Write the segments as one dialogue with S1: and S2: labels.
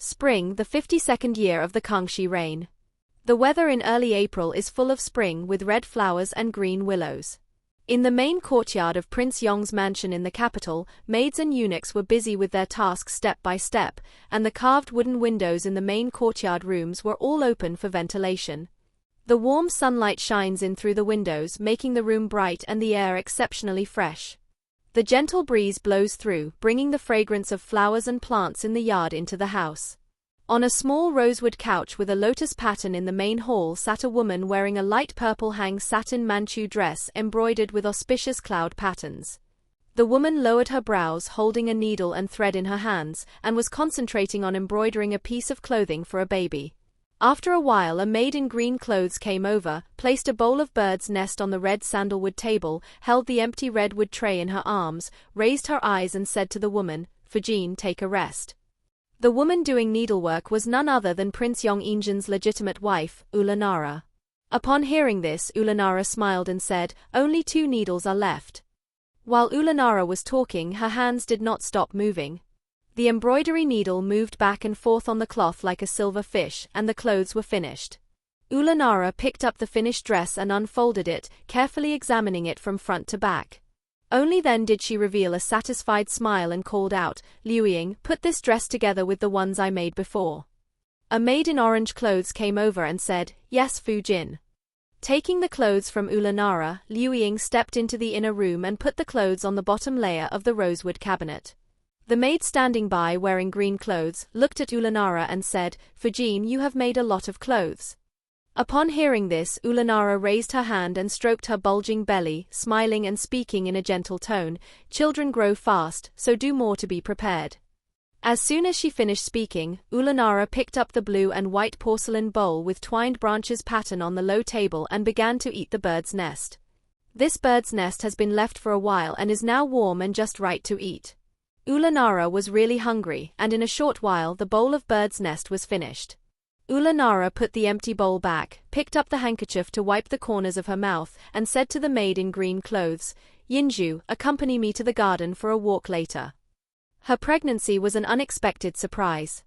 S1: Spring, the 52nd year of the Kangxi reign. The weather in early April is full of spring with red flowers and green willows. In the main courtyard of Prince Yong's mansion in the capital, maids and eunuchs were busy with their tasks step by step, and the carved wooden windows in the main courtyard rooms were all open for ventilation. The warm sunlight shines in through the windows, making the room bright and the air exceptionally fresh. The gentle breeze blows through, bringing the fragrance of flowers and plants in the yard into the house. On a small rosewood couch with a lotus pattern in the main hall sat a woman wearing a light purple hang satin Manchu dress embroidered with auspicious cloud patterns. The woman lowered her brows, holding a needle and thread in her hands, and was concentrating on embroidering a piece of clothing for a baby. After a while, a maid in green clothes came over, placed a bowl of bird's nest on the red sandalwood table, held the empty redwood tray in her arms, raised her eyes and said to the woman, "Fujin, take a rest." The woman doing needlework was none other than Prince Yinzhen's legitimate wife, Ulanara. Upon hearing this, Ulanara smiled and said, "Only 2 needles are left." While Ulanara was talking, her hands did not stop moving. The embroidery needle moved back and forth on the cloth like a silver fish, and the clothes were finished. Ulanara picked up the finished dress and unfolded it, carefully examining it from front to back. Only then did she reveal a satisfied smile and called out, "Liuying, put this dress together with the ones I made before." A maid in orange clothes came over and said, "Yes, Fujin." Taking the clothes from Ulanara, Liuying stepped into the inner room and put the clothes on the bottom layer of the rosewood cabinet. The maid standing by, wearing green clothes, looked at Ulanara and said, "Fujin, you have made a lot of clothes." Upon hearing this, Ulanara raised her hand and stroked her bulging belly, smiling and speaking in a gentle tone, "Children grow fast, so do more to be prepared." As soon as she finished speaking, Ulanara picked up the blue and white porcelain bowl with twined branches pattern on the low table and began to eat the bird's nest. This bird's nest has been left for a while and is now warm and just right to eat. Ulanara was really hungry, and in a short while the bowl of bird's nest was finished. Ulanara put the empty bowl back, picked up the handkerchief to wipe the corners of her mouth, and said to the maid in green clothes, "Yinzhu, accompany me to the garden for a walk later." Her pregnancy was an unexpected surprise.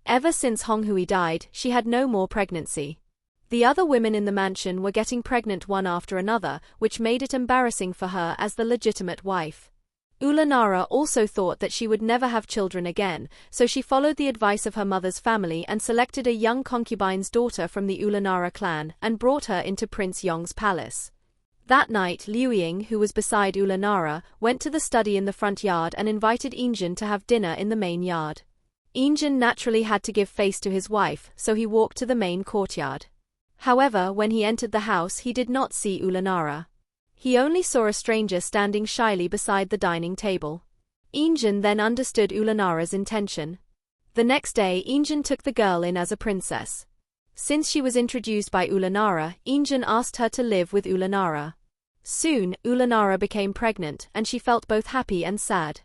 S1: Ever since Honghui died, she had no more pregnancy. The other women in the mansion were getting pregnant one after another, which made it embarrassing for her as the legitimate wife. Ulanara also thought that she would never have children again, so she followed the advice of her mother's family and selected a young concubine's daughter from the Ulanara clan and brought her into Prince Yong's palace. That night, Liuying, who was beside Ulanara, went to the study in the front yard and invited Yinzhen to have dinner in the main yard. Yinzhen naturally had to give face to his wife, so he walked to the main courtyard. However, when he entered the house, he did not see Ulanara. He only saw a stranger standing shyly beside the dining table. Yinzhen then understood Ulanara's intention. The next day, Yinzhen took the girl in as a princess. Since she was introduced by Ulanara, Yinzhen asked her to live with Ulanara. Soon, Ulanara became pregnant, and she felt both happy and sad.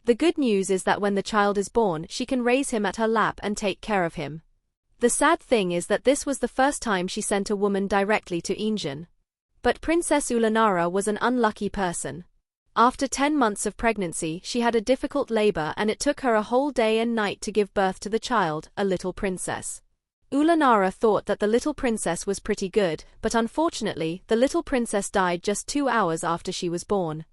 S1: The good news is that when the child is born, she can raise him at her lap and take care of him. The sad thing is that this was the first time she sent a woman directly to Yinzhen. But Princess Ulanara was an unlucky person. After 10 months of pregnancy, she had a difficult labor and it took her a whole day and night to give birth to the child, a little princess. Ulanara thought that the little princess was pretty good, but unfortunately, the little princess died just 2 hours after she was born.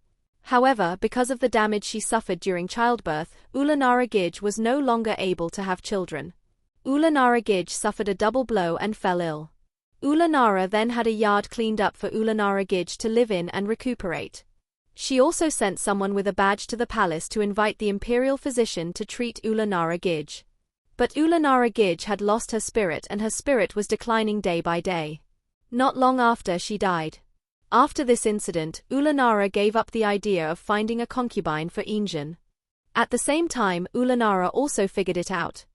S1: However, because of the damage she suffered during childbirth, Ulanara Gij was no longer able to have children. Ulanara Gij suffered a double blow and fell ill. Ulanara then had a yard cleaned up for Ulanara Gij to live in and recuperate. She also sent someone with a badge to the palace to invite the imperial physician to treat Ulanara Gij. But Ulanara Gij had lost her spirit and her spirit was declining day by day. Not long after, she died. After this incident, Ulanara gave up the idea of finding a concubine for Yinzhen. At the same time, Ulanara also figured it out.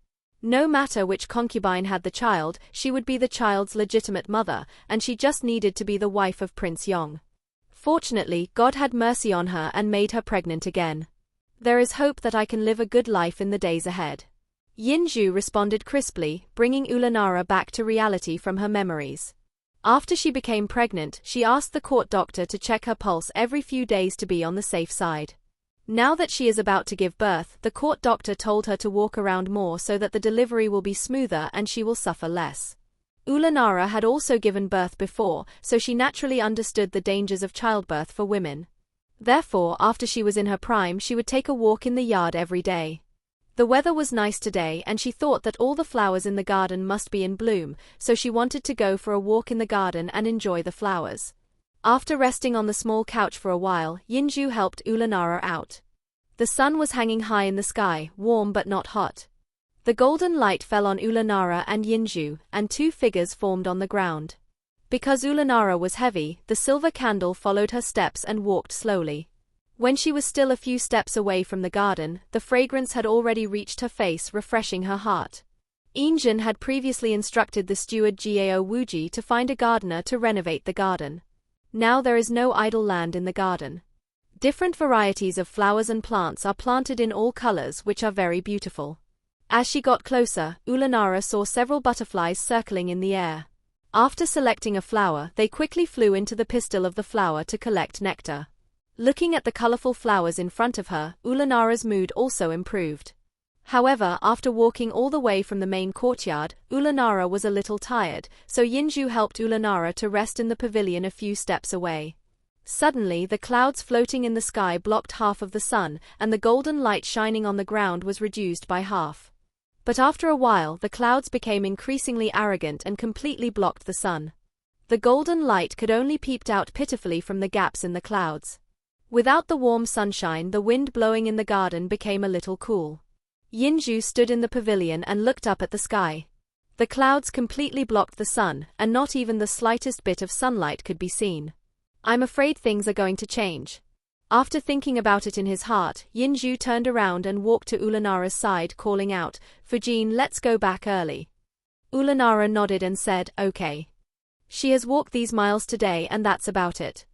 S1: No matter which concubine had the child, she would be the child's legitimate mother, and she just needed to be the wife of Prince Yong. Fortunately, God had mercy on her and made her pregnant again. There is hope that I can live a good life in the days ahead. Yinzhu responded crisply, bringing Ulanara back to reality from her memories. After she became pregnant, she asked the court doctor to check her pulse every few days to be on the safe side. Now that she is about to give birth, the court doctor told her to walk around more so that the delivery will be smoother and she will suffer less. Ulanara had also given birth before, so she naturally understood the dangers of childbirth for women. Therefore, after she was in her prime, she would take a walk in the yard every day. The weather was nice today and she thought that all the flowers in the garden must be in bloom, so she wanted to go for a walk in the garden and enjoy the flowers. After resting on the small couch for a while, Yinzhen helped Ulanara out. The sun was hanging high in the sky, warm but not hot. The golden light fell on Ulanara and Yinzhen, and two figures formed on the ground. Because Ulanara was heavy, the silver candle followed her steps and walked slowly. When she was still a few steps away from the garden, the fragrance had already reached her face, refreshing her heart. Yinzhen had previously instructed the steward Gao Wuji to find a gardener to renovate the garden. Now there is no idle land in the garden. Different varieties of flowers and plants are planted in all colors, which are very beautiful. As she got closer, Ulanara saw several butterflies circling in the air. After selecting a flower, they quickly flew into the pistil of the flower to collect nectar. Looking at the colorful flowers in front of her, Ulanara's mood also improved. However, after walking all the way from the main courtyard, Ulanara was a little tired, so Yinzhen helped Ulanara to rest in the pavilion a few steps away. Suddenly, the clouds floating in the sky blocked half of the sun, and the golden light shining on the ground was reduced by half. But after a while, the clouds became increasingly arrogant and completely blocked the sun. The golden light could only peep out pitifully from the gaps in the clouds. Without the warm sunshine, the wind blowing in the garden became a little cool. Yinzhen stood in the pavilion and looked up at the sky. The clouds completely blocked the sun, and not even the slightest bit of sunlight could be seen. I'm afraid things are going to change. After thinking about it in his heart, Yinzhen turned around and walked to Ulanara's side, calling out, "Fujin, let's go back early." Ulanara nodded and said, "Okay." She has walked these miles today and that's about it.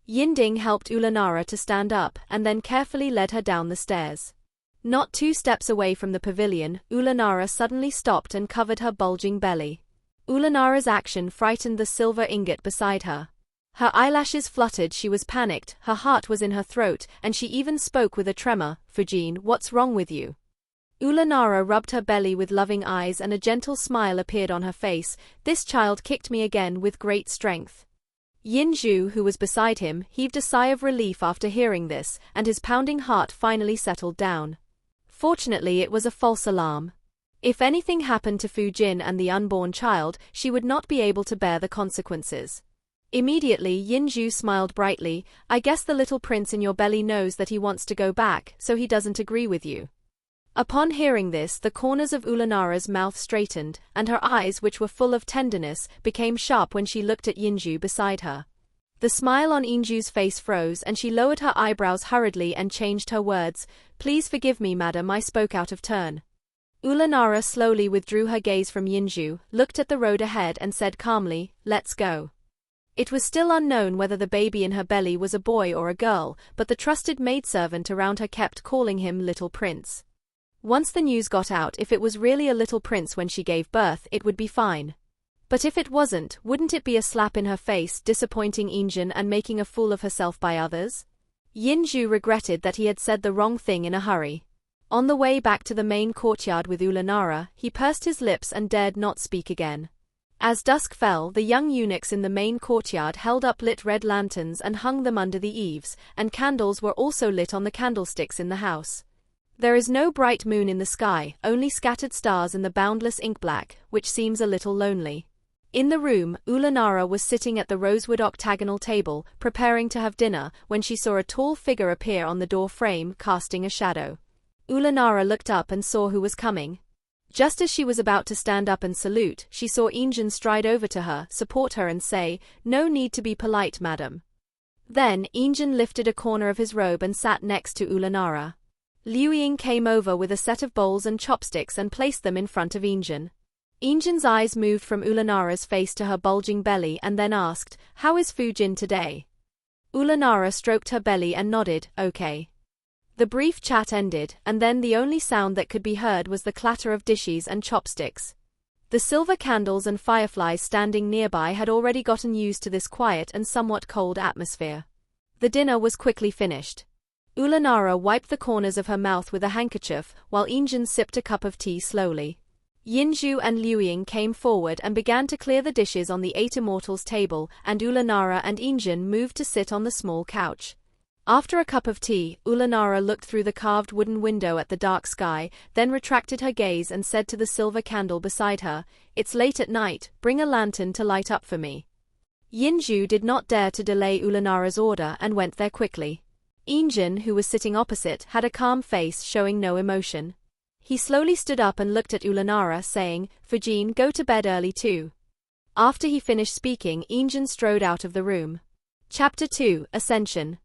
S1: Yinding helped Ulanara to stand up and then carefully led her down the stairs. Not 2 steps away from the pavilion, Ulanara suddenly stopped and covered her bulging belly. Ulanara's action frightened the silver ingot beside her. Her eyelashes fluttered, she was panicked, her heart was in her throat, and she even spoke with a tremor, "Fujin, what's wrong with you?" Ulanara rubbed her belly with loving eyes and a gentle smile appeared on her face. "This child kicked me again with great strength." Yinzhen, who was beside him, heaved a sigh of relief after hearing this, and his pounding heart finally settled down. Fortunately, it was a false alarm. If anything happened to Fujin and the unborn child, she would not be able to bear the consequences. Immediately, Yinzhen smiled brightly. "I guess the little prince in your belly knows that he wants to go back, so he doesn't agree with you." Upon hearing this, the corners of Ulanara's mouth straightened, and her eyes, which were full of tenderness, became sharp when she looked at Yinzhen beside her. The smile on Yinzhen's face froze and she lowered her eyebrows hurriedly and changed her words. "Please forgive me, madam, I spoke out of turn." Ulanara slowly withdrew her gaze from Yinzhen, looked at the road ahead and said calmly, "Let's go." It was still unknown whether the baby in her belly was a boy or a girl, but the trusted maidservant around her kept calling him Little Prince. Once the news got out, if it was really a little prince when she gave birth, it would be fine. But if it wasn't, wouldn't it be a slap in her face, disappointing Yinzhen and making a fool of herself by others? Yinzhen regretted that he had said the wrong thing in a hurry. On the way back to the main courtyard with Ulanara, he pursed his lips and dared not speak again. As dusk fell, the young eunuchs in the main courtyard held up lit red lanterns and hung them under the eaves, and candles were also lit on the candlesticks in the house. There is no bright moon in the sky, only scattered stars in the boundless ink-black, which seems a little lonely. In the room, Ulanara was sitting at the rosewood octagonal table, preparing to have dinner, when she saw a tall figure appear on the door frame, casting a shadow. Ulanara looked up and saw who was coming. Just as she was about to stand up and salute, she saw Yinzhen stride over to her, support her and say, "No need to be polite, madam." Then, Yinzhen lifted a corner of his robe and sat next to Ulanara. Liu Ying came over with a set of bowls and chopsticks and placed them in front of Yinzhen. Yinzhen's eyes moved from Ulanara's face to her bulging belly and then asked, "How is Fujin today?" Ulanara stroked her belly and nodded, "Okay." The brief chat ended, and then the only sound that could be heard was the clatter of dishes and chopsticks. The silver candles and fireflies standing nearby had already gotten used to this quiet and somewhat cold atmosphere. The dinner was quickly finished. Ulanara wiped the corners of her mouth with a handkerchief, while Yinzhen sipped a cup of tea slowly. Yinzhu and Liuying came forward and began to clear the dishes on the 8 immortals' table, and Ulanara and Yinzhen moved to sit on the small couch. After a cup of tea, Ulanara looked through the carved wooden window at the dark sky, then retracted her gaze and said to the silver candle beside her, "It's late at night, bring a lantern to light up for me." Yinzhu did not dare to delay Ulanara's order and went there quickly. Yinzhen, who was sitting opposite, had a calm face showing no emotion. He slowly stood up and looked at Ulanara, saying, "Fujin, go to bed early too." After he finished speaking, Yinzhen strode out of the room. Chapter 2, Ascension.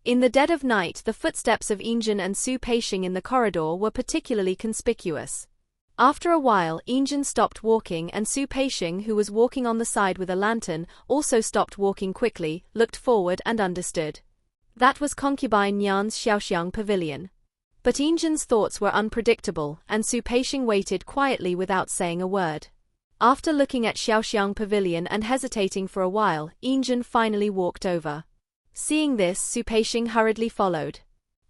S1: In the dead of night, the footsteps of Yinzhen and Su Peixing in the corridor were particularly conspicuous. After a while, Yinzhen stopped walking and Su Peixing, who was walking on the side with a lantern, also stopped walking quickly, looked forward and understood. That was concubine Yan's Xiaoxiang pavilion. But Yinzhen's thoughts were unpredictable, and Su Peixing waited quietly without saying a word. After looking at Xiaoxiang pavilion and hesitating for a while, Yinzhen finally walked over. Seeing this, Su Peixing hurriedly followed.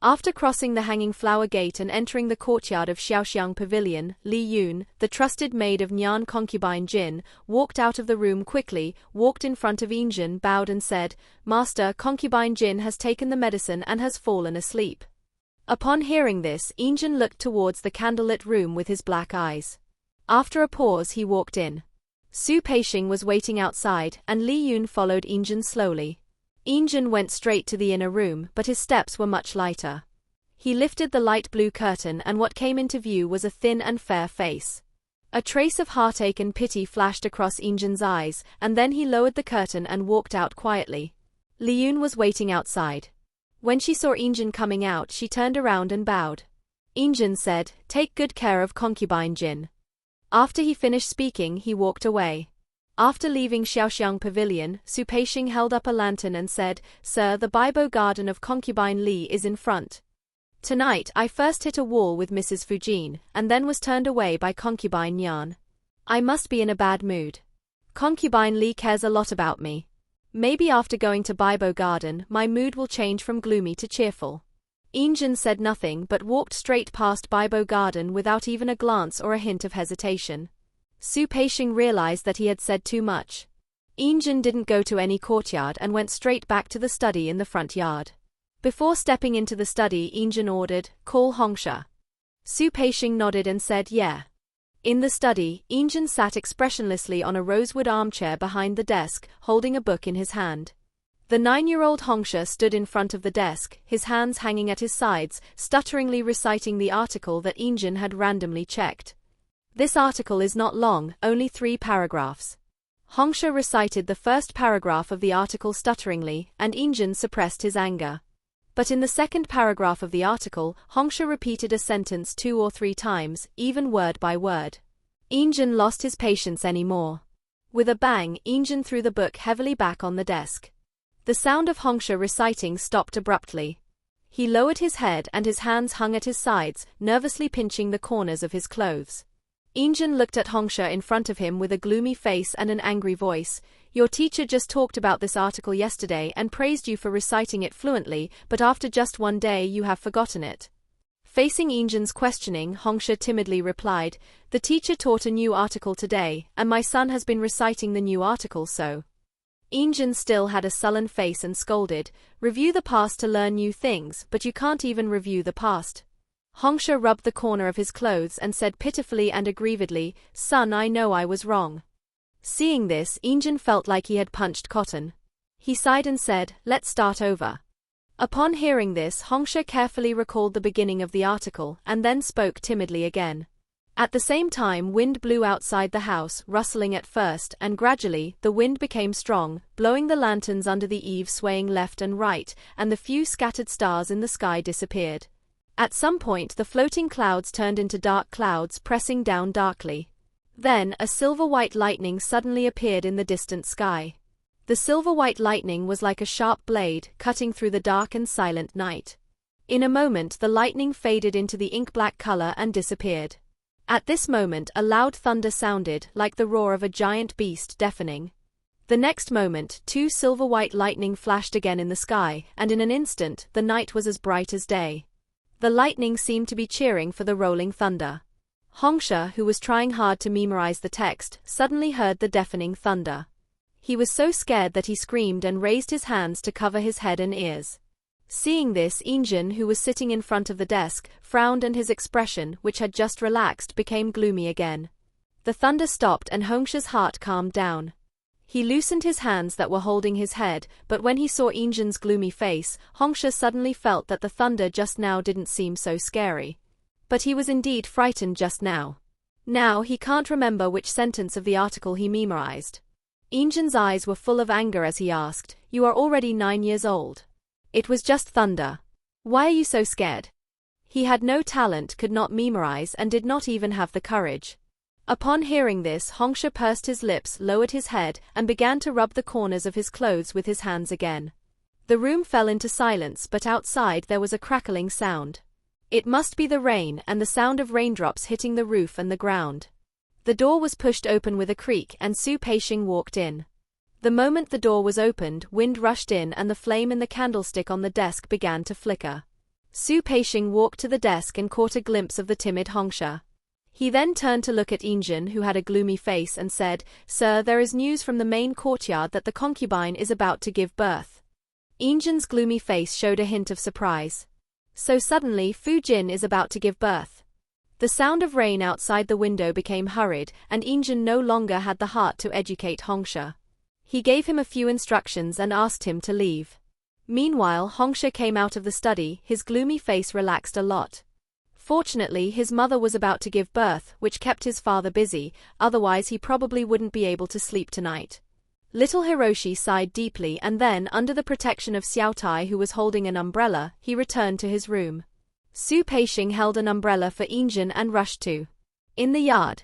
S1: After crossing the hanging flower gate and entering the courtyard of Xiaoxiang pavilion, Li Yun, the trusted maid of Nyan concubine Jin, walked out of the room quickly, walked in front of Yinzhen, bowed and said, "Master, concubine Jin has taken the medicine and has fallen asleep." Upon hearing this, Yinzhen looked towards the candlelit room with his black eyes. After a pause, he walked in. Su Peixing was waiting outside, and Li Yun followed Yinzhen slowly. Yinzhen went straight to the inner room, but his steps were much lighter. He lifted the light blue curtain, and what came into view was a thin and fair face. A trace of heartache and pity flashed across Yinzhen's eyes, and then he lowered the curtain and walked out quietly. Li Yun was waiting outside. When she saw Yinzhen coming out, she turned around and bowed. Yinzhen said, "Take good care of concubine Jin." After he finished speaking, he walked away. After leaving Xiaoxiang pavilion, Su Peixing held up a lantern and said, "Sir, the Baibo garden of concubine Li is in front. Tonight, I first hit a wall with Mrs. Fujin, and then was turned away by concubine Yan. I must be in a bad mood. Concubine Li cares a lot about me. Maybe after going to Baibo garden, my mood will change from gloomy to cheerful." Yinzhen said nothing but walked straight past Baibo garden without even a glance or a hint of hesitation. Su Peixing realized that he had said too much. Yinzhen didn't go to any courtyard and went straight back to the study in the front yard. Before stepping into the study, Yinzhen ordered, "Call Hongsha." Su Peixing nodded and said, "Yeah." In the study, Yinzhen sat expressionlessly on a rosewood armchair behind the desk, holding a book in his hand. The 9-year-old Hongsha stood in front of the desk, his hands hanging at his sides, stutteringly reciting the article that Yinzhen had randomly checked. This article is not long, only 3 paragraphs. Hongsha recited the first paragraph of the article stutteringly, and Yinzhen suppressed his anger. But in the second paragraph of the article, Hongsha repeated a sentence 2 or 3 times, even word by word. Yinzhen lost his patience anymore. With a bang, Yinzhen threw the book heavily back on the desk. The sound of Hongsha reciting stopped abruptly. He lowered his head and his hands hung at his sides, nervously pinching the corners of his clothes. Yinzhen looked at Hongsha in front of him with a gloomy face and an angry voice. "Your teacher just talked about this article yesterday and praised you for reciting it fluently, but after just 1 day you have forgotten it." Facing Yinzhen's questioning, Hongsha timidly replied, "The teacher taught a new article today, and my son has been reciting the new article so." Yinzhen still had a sullen face and scolded, "Review the past to learn new things, but you can't even review the past." Hongsha rubbed the corner of his clothes and said pitifully and aggrievedly, "Son, I know I was wrong." Seeing this, Yinzhen felt like he had punched cotton. He sighed and said, "Let's start over." Upon hearing this, Hongsha carefully recalled the beginning of the article, and then spoke timidly again. At the same time, wind blew outside the house, rustling at first, and gradually, the wind became strong, blowing the lanterns under the eave swaying left and right, and the few scattered stars in the sky disappeared. At some point, the floating clouds turned into dark clouds, pressing down darkly. Then, a silver-white lightning suddenly appeared in the distant sky. The silver-white lightning was like a sharp blade, cutting through the dark and silent night. In a moment, the lightning faded into the ink-black color and disappeared. At this moment, a loud thunder sounded, like the roar of a giant beast, deafening. The next moment, two silver-white lightning flashed again in the sky, and in an instant, the night was as bright as day. The lightning seemed to be cheering for the rolling thunder. Hongyan, who was trying hard to memorize the text, suddenly heard the deafening thunder. He was so scared that he screamed and raised his hands to cover his head and ears. Seeing this, Yinzhen, who was sitting in front of the desk, frowned and his expression, which had just relaxed, became gloomy again. The thunder stopped and Hongyan's heart calmed down. He loosened his hands that were holding his head, but when he saw Yinzhen's gloomy face, Hongyan suddenly felt that the thunder just now didn't seem so scary. But he was indeed frightened just now. Now he can't remember which sentence of the article he memorized. Yinzhen's eyes were full of anger as he asked, "You are already 9 years old. It was just thunder. Why are you so scared?" He had no talent, could not memorize, and did not even have the courage. Upon hearing this, Hongyan pursed his lips, lowered his head, and began to rub the corners of his clothes with his hands again. The room fell into silence, but outside there was a crackling sound. It must be the rain, and the sound of raindrops hitting the roof and the ground. The door was pushed open with a creak, and Su Peixing walked in. The moment the door was opened, wind rushed in and the flame in the candlestick on the desk began to flicker. Su Peixing walked to the desk and caught a glimpse of the timid Hongyan. He then turned to look at Yinzhen, who had a gloomy face, and said, "Sir, there is news from the main courtyard that the concubine is about to give birth." Yinzhen's gloomy face showed a hint of surprise. So suddenly, Fu Jin is about to give birth. The sound of rain outside the window became hurried, and Yinzhen no longer had the heart to educate Hongyan. He gave him a few instructions and asked him to leave. Meanwhile, Hongyan came out of the study, his gloomy face relaxed a lot. Fortunately, his mother was about to give birth, which kept his father busy, otherwise he probably wouldn't be able to sleep tonight. Little Hiroshi sighed deeply and then, under the protection of Xiao Tai who was holding an umbrella, he returned to his room. Su Peixing held an umbrella for Yinzhen and rushed to. In the yard.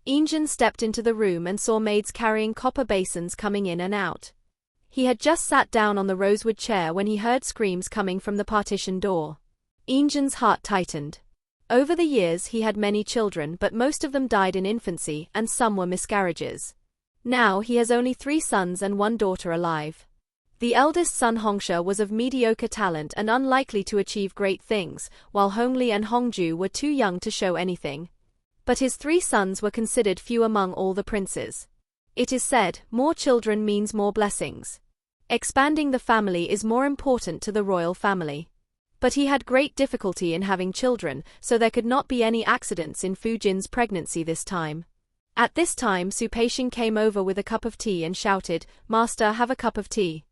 S1: Yinzhen stepped into the room and saw maids carrying copper basins coming in and out. He had just sat down on the rosewood chair when he heard screams coming from the partition door. Yinzhen's heart tightened. Over the years he had many children, but most of them died in infancy and some were miscarriages. Now he has only 3 sons and 1 daughter alive. The eldest son Hongyan was of mediocre talent and unlikely to achieve great things, while Hongli and Hongju were too young to show anything. But his 3 sons were considered few among all the princes. It is said, more children means more blessings. Expanding the family is more important to the royal family. But he had great difficulty in having children, so there could not be any accidents in Fu Jin's pregnancy this time. At this time Su Peixing came over with a cup of tea and shouted, "Master, have a cup of tea."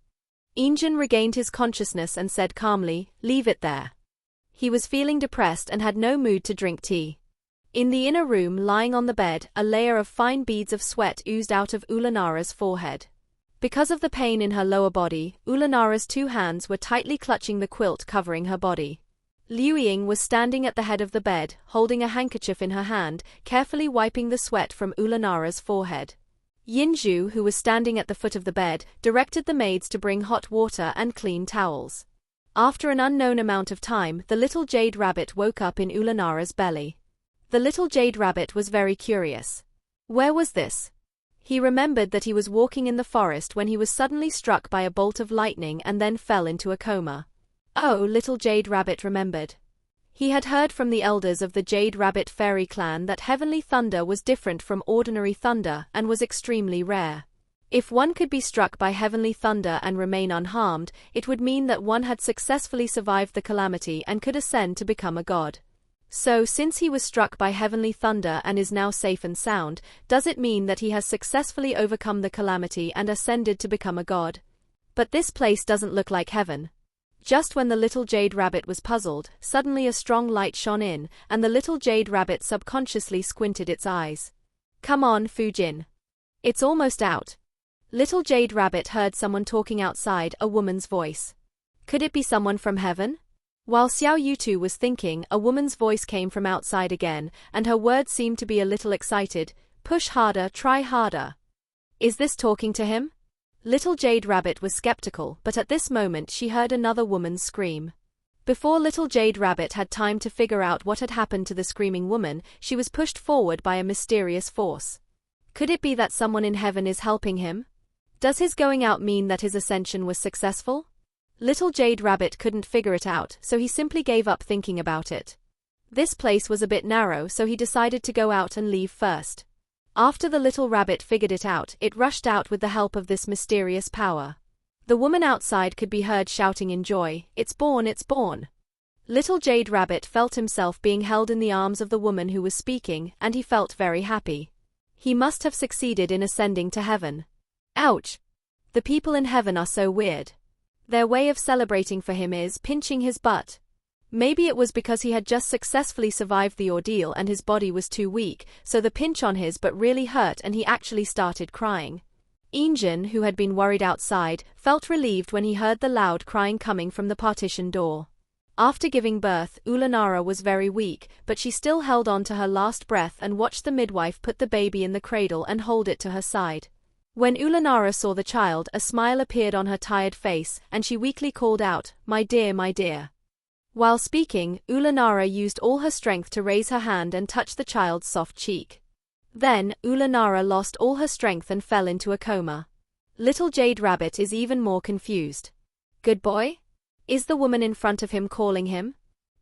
S1: Yinzhen regained his consciousness and said calmly, "Leave it there." He was feeling depressed and had no mood to drink tea. In the inner room, lying on the bed, a layer of fine beads of sweat oozed out of Ulanara's forehead. Because of the pain in her lower body, Ulanara's 2 hands were tightly clutching the quilt covering her body. Liu Ying was standing at the head of the bed, holding a handkerchief in her hand, carefully wiping the sweat from Ulanara's forehead. Yinzhu, who was standing at the foot of the bed, directed the maids to bring hot water and clean towels. After an unknown amount of time, the little Jade Rabbit woke up in Ulanara's belly. The little Jade Rabbit was very curious. Where was this? He remembered that he was walking in the forest when he was suddenly struck by a bolt of lightning and then fell into a coma. Oh, little Jade Rabbit remembered. He had heard from the elders of the Jade Rabbit fairy clan that heavenly thunder was different from ordinary thunder and was extremely rare. If one could be struck by heavenly thunder and remain unharmed, it would mean that one had successfully survived the calamity and could ascend to become a god. So, since he was struck by heavenly thunder and is now safe and sound, does it mean that he has successfully overcome the calamity and ascended to become a god? But this place doesn't look like heaven. Just when the little Jade Rabbit was puzzled, suddenly a strong light shone in, and the little Jade Rabbit subconsciously squinted its eyes. "Come on, Fu Jin. It's almost out." Little Jade Rabbit heard someone talking outside, a woman's voice. Could it be someone from heaven? While Xiao Yutu was thinking, a woman's voice came from outside again, and her words seemed to be a little excited. "Push harder, try harder." Is this talking to him? Little Jade Rabbit was skeptical, but at this moment she heard another woman's scream. Before little Jade Rabbit had time to figure out what had happened to the screaming woman, she was pushed forward by a mysterious force. Could it be that someone in heaven is helping him? Does his going out mean that his ascension was successful? Little Jade Rabbit couldn't figure it out, so he simply gave up thinking about it. This place was a bit narrow, so he decided to go out and leave first. After the little rabbit figured it out, it rushed out with the help of this mysterious power. The woman outside could be heard shouting in joy, "It's born, it's born!" Little Jade Rabbit felt himself being held in the arms of the woman who was speaking, and he felt very happy. He must have succeeded in ascending to heaven. Ouch! The people in heaven are so weird. Their way of celebrating for him is pinching his butt. Maybe it was because he had just successfully survived the ordeal and his body was too weak, so the pinch on his butt really hurt and he actually started crying. Yinzhen, who had been worried outside, felt relieved when he heard the loud crying coming from the partition door. After giving birth, Ulanara was very weak, but she still held on to her last breath and watched the midwife put the baby in the cradle and hold it to her side. When Ulanara saw the child, a smile appeared on her tired face, and she weakly called out, "My dear, my dear." While speaking, Ulanara used all her strength to raise her hand and touch the child's soft cheek. Then, Ulanara lost all her strength and fell into a coma. Little Jade Rabbit is even more confused. "Good boy?" Is the woman in front of him calling him?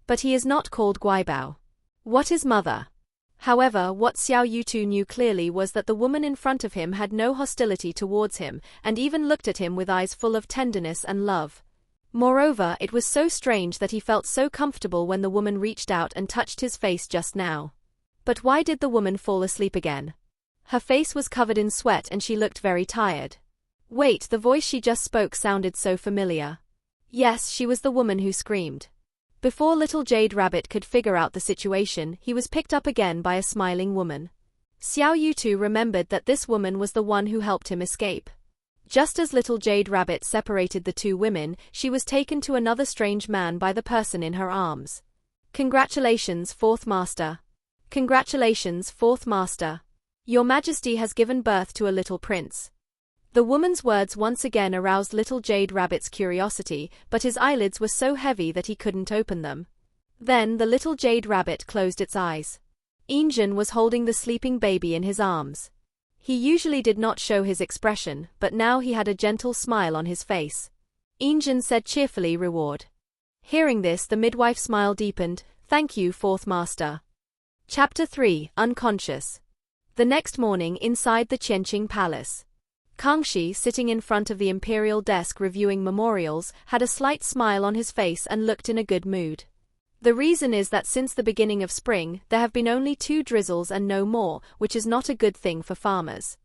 S1: But he is not called Guibao. What is mother? However, what Xiao Yutu knew clearly was that the woman in front of him had no hostility towards him, and even looked at him with eyes full of tenderness and love. Moreover, it was so strange that he felt so comfortable when the woman reached out and touched his face just now. But why did the woman fall asleep again? Her face was covered in sweat and she looked very tired. Wait, the voice she just spoke sounded so familiar. Yes, she was the woman who screamed. Before little Jade Rabbit could figure out the situation, he was picked up again by a smiling woman. Xiao Yutu remembered that this woman was the one who helped him escape. Just as little Jade Rabbit separated the two women, she was taken to another strange man by the person in her arms. "Congratulations, Fourth Master. Congratulations, Fourth Master. Your Majesty has given birth to a little prince." The woman's words once again aroused little Jade Rabbit's curiosity, but his eyelids were so heavy that he couldn't open them. Then the little Jade Rabbit closed its eyes. Yinzhen was holding the sleeping baby in his arms. He usually did not show his expression, but now he had a gentle smile on his face. Yinzhen said cheerfully, "Reward." Hearing this, the midwife's smile deepened. "Thank you, Fourth Master." Chapter 3, Unconscious. The next morning, inside the Qianqing Palace, Kangxi, sitting in front of the imperial desk reviewing memorials, had a slight smile on his face and looked in a good mood. The reason is that since the beginning of spring, there have been only 2 drizzles and no more, which is not a good thing for farmers.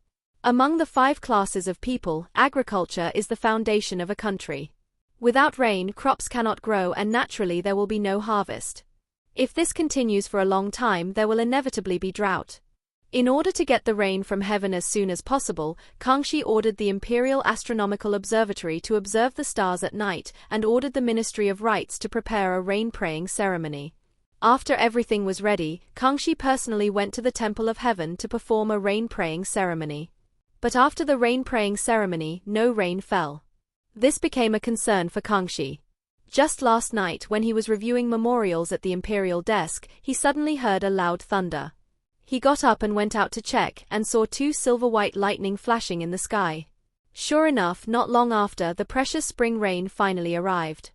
S1: Among the 5 classes of people, agriculture is the foundation of a country. Without rain, crops cannot grow and naturally there will be no harvest. If this continues for a long time, there will inevitably be drought. In order to get the rain from heaven as soon as possible, Kangxi ordered the Imperial Astronomical Observatory to observe the stars at night and ordered the Ministry of Rites to prepare a rain-praying ceremony. After everything was ready, Kangxi personally went to the Temple of Heaven to perform a rain-praying ceremony. But after the rain-praying ceremony, no rain fell. This became a concern for Kangxi. Just last night, when he was reviewing memorials at the Imperial desk, he suddenly heard a loud thunder. He got up and went out to check, and saw 2 silver-white lightning flashing in the sky. Sure enough, not long after, the precious spring rain finally arrived.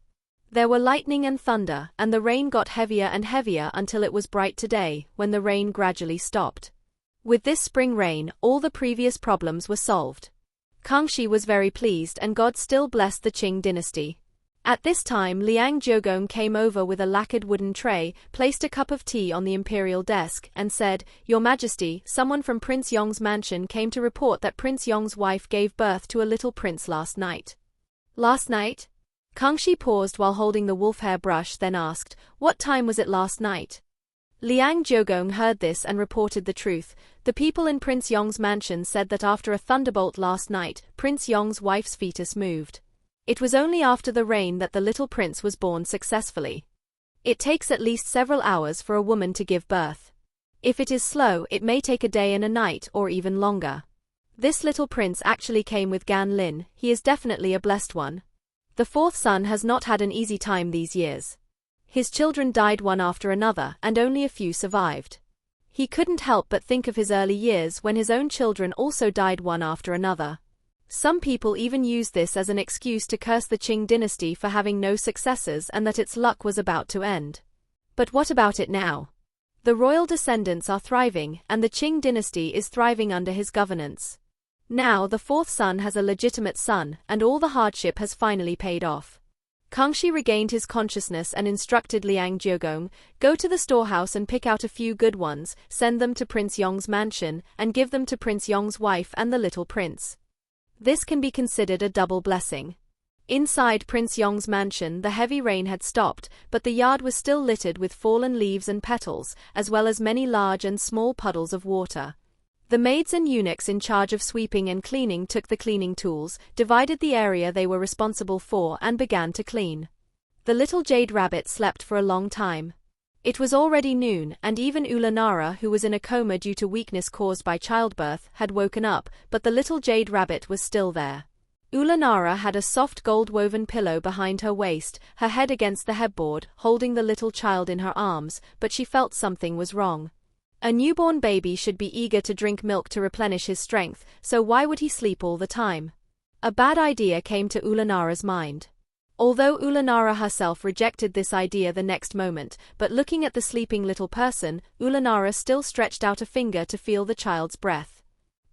S1: There were lightning and thunder, and the rain got heavier and heavier until it was bright today, when the rain gradually stopped. With this spring rain, all the previous problems were solved. Kangxi was very pleased and God still blessed the Qing dynasty. At this time, Liang Jiugong came over with a lacquered wooden tray, placed a cup of tea on the imperial desk, and said, "Your Majesty, someone from Prince Yong's mansion came to report that Prince Yong's wife gave birth to a little prince last night." Last night? Kangxi paused while holding the wolf hair brush, then asked, "What time was it last night?" Liang Jiugong heard this and reported the truth. The people in Prince Yong's mansion said that after a thunderbolt last night, Prince Yong's wife's fetus moved. It was only after the rain that the little prince was born successfully. It takes at least several hours for a woman to give birth. If it is slow, it may take a day and a night or even longer. This little prince actually came with Gan Lin. He is definitely a blessed one. The 4th son has not had an easy time these years. His children died one after another, and only a few survived. He couldn't help but think of his early years when his own children also died one after another. Some people even used this as an excuse to curse the Qing dynasty for having no successors and that its luck was about to end. But what about it now? The royal descendants are thriving, and the Qing dynasty is thriving under his governance. Now the fourth son has a legitimate son, and all the hardship has finally paid off. Kangxi regained his consciousness and instructed Liang Jiugong, "Go to the storehouse and pick out a few good ones, send them to Prince Yong's mansion, and give them to Prince Yong's wife and the little prince." This can be considered a double blessing. Inside Prince Yong's mansion the heavy rain had stopped, but the yard was still littered with fallen leaves and petals, as well as many large and small puddles of water. The maids and eunuchs in charge of sweeping and cleaning took the cleaning tools, divided the area they were responsible for and began to clean. The little Jade Rabbit slept for a long time. It was already noon, and even Ulanara, who was in a coma due to weakness caused by childbirth, had woken up, but the little Jade Rabbit was still there. Ulanara had a soft gold-woven pillow behind her waist, her head against the headboard, holding the little child in her arms, but she felt something was wrong. A newborn baby should be eager to drink milk to replenish his strength, so why would he sleep all the time? A bad idea came to Ulanara's mind. Although Ulanara herself rejected this idea the next moment, but looking at the sleeping little person, Ulanara still stretched out a finger to feel the child's breath.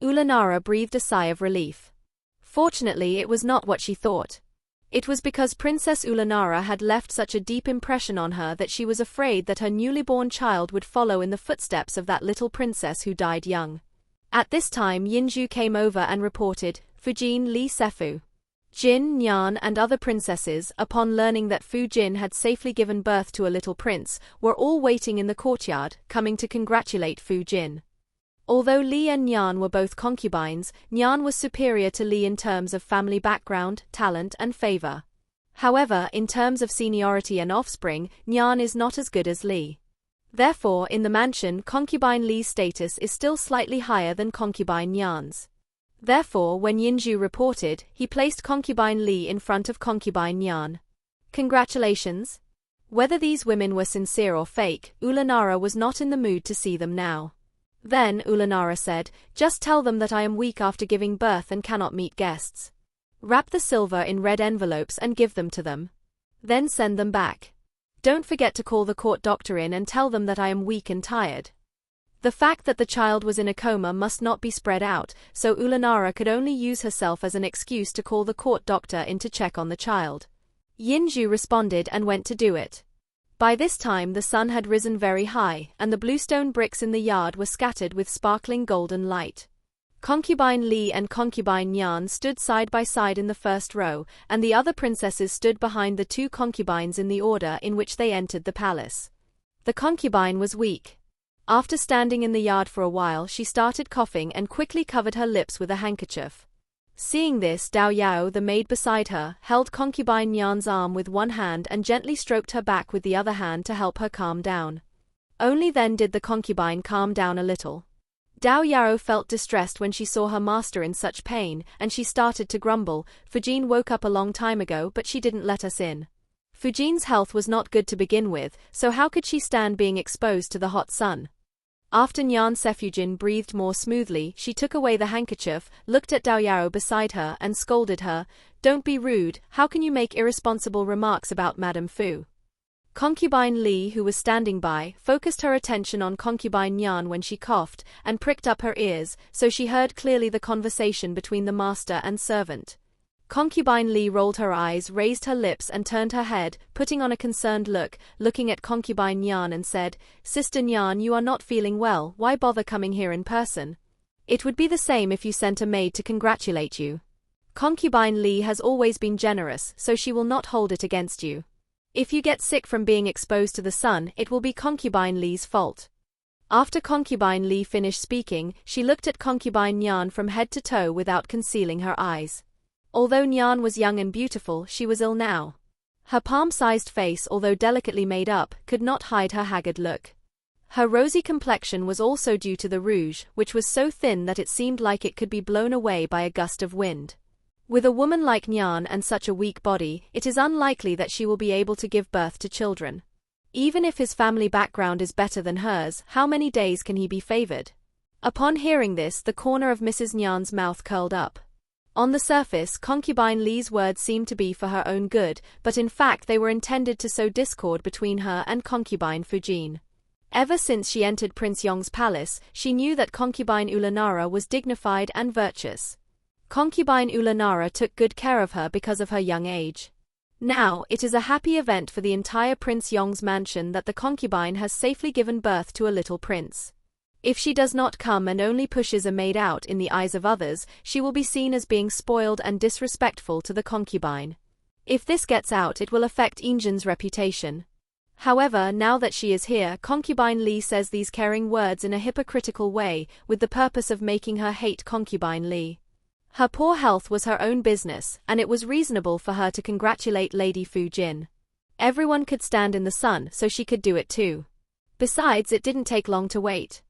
S1: Ulanara breathed a sigh of relief. Fortunately, it was not what she thought. It was because Princess Ulanara had left such a deep impression on her that she was afraid that her newly born child would follow in the footsteps of that little princess who died young. At this time Yinzhu came over and reported, "Fujin Li Sefu." Jin, Nyan and other princesses, upon learning that Fu Jin had safely given birth to a little prince, were all waiting in the courtyard, coming to congratulate Fu Jin. Although Li and Nyan were both concubines, Nyan was superior to Li in terms of family background, talent and favor. However, in terms of seniority and offspring, Nyan is not as good as Li. Therefore, in the mansion, concubine Li's status is still slightly higher than concubine Nyan's. Therefore, when Yinzhu reported, he placed concubine Li in front of concubine Nyan. Congratulations. Whether these women were sincere or fake, Ulanara was not in the mood to see them now. Then Ulanara said, "Just tell them that I am weak after giving birth and cannot meet guests. Wrap the silver in red envelopes and give them to them. Then send them back. Don't forget to call the court doctor in and tell them that I am weak and tired." The fact that the child was in a coma must not be spread out, so Ulanara could only use herself as an excuse to call the court doctor in to check on the child. Yinzhu responded and went to do it. By this time the sun had risen very high, and the bluestone bricks in the yard were scattered with sparkling golden light. Concubine Li and concubine Nyan stood side by side in the first row, and the other princesses stood behind the two concubines in the order in which they entered the palace. The concubine was weak. After standing in the yard for a while, she started coughing and quickly covered her lips with a handkerchief. Seeing this, Dao Yao, the maid beside her, held concubine Nyan's arm with one hand and gently stroked her back with the other hand to help her calm down. Only then did the concubine calm down a little. Dao Yao felt distressed when she saw her master in such pain, and she started to grumble, "Fujin woke up a long time ago, but she didn't let us in." Fujin's health was not good to begin with, so how could she stand being exposed to the hot sun? After Nyan Sefujin breathed more smoothly, she took away the handkerchief, looked at Dao Yao beside her and scolded her, "Don't be rude, how can you make irresponsible remarks about Madame Fu?" Concubine Li, who was standing by, focused her attention on concubine Nyan when she coughed, and pricked up her ears, so she heard clearly the conversation between the master and servant. Concubine Li rolled her eyes, raised her lips and turned her head, putting on a concerned look, looking at concubine Nyan and said, "Sister Nyan, you are not feeling well, why bother coming here in person? It would be the same if you sent a maid to congratulate you. Concubine Li has always been generous, so she will not hold it against you. If you get sick from being exposed to the sun, it will be concubine Li's fault." After concubine Li finished speaking, she looked at concubine Nyan from head to toe without concealing her eyes. Although Nyan was young and beautiful, she was ill now. Her palm-sized face, although delicately made up, could not hide her haggard look. Her rosy complexion was also due to the rouge, which was so thin that it seemed like it could be blown away by a gust of wind. With a woman like Nyan and such a weak body, it is unlikely that she will be able to give birth to children. Even if his family background is better than hers, how many days can he be favored? Upon hearing this, the corner of Mrs. Nyan's mouth curled up. On the surface, concubine Li's words seemed to be for her own good, but in fact they were intended to sow discord between her and concubine Fujin. Ever since she entered Prince Yong's palace, she knew that concubine Ulanara was dignified and virtuous. Concubine Ulanara took good care of her because of her young age. Now, it is a happy event for the entire Prince Yong's mansion that the concubine has safely given birth to a little prince. If she does not come and only pushes a maid out in the eyes of others, she will be seen as being spoiled and disrespectful to the concubine. If this gets out, it will affect Yinzhen's reputation. However, now that she is here, concubine Li says these caring words in a hypocritical way, with the purpose of making her hate concubine Li. Her poor health was her own business, and it was reasonable for her to congratulate Lady Fujin. Everyone could stand in the sun, so she could do it too. Besides, it didn't take long to wait.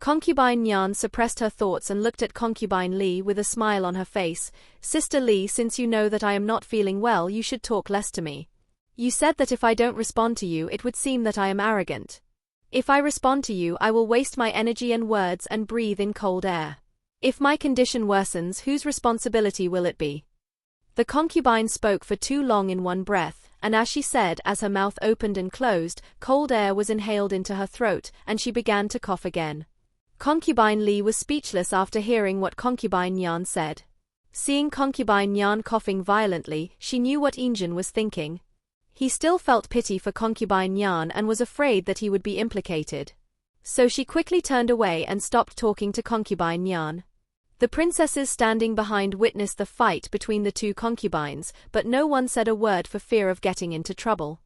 S1: Concubine Nyan suppressed her thoughts and looked at concubine Li with a smile on her face. Sister Li, since you know that I am not feeling well, you should talk less to me. You said that if I don't respond to you, it would seem that I am arrogant. If I respond to you, I will waste my energy and words and breathe in cold air. If my condition worsens, whose responsibility will it be? The concubine spoke for too long in one breath, and as she said, as her mouth opened and closed, cold air was inhaled into her throat, and she began to cough again. Concubine Li was speechless after hearing what concubine Nyan said. Seeing concubine Nyan coughing violently, she knew what Yinzhen was thinking. He still felt pity for concubine Nyan and was afraid that he would be implicated. So she quickly turned away and stopped talking to concubine Nyan. The princesses standing behind witnessed the fight between the two concubines, but no one said a word for fear of getting into trouble.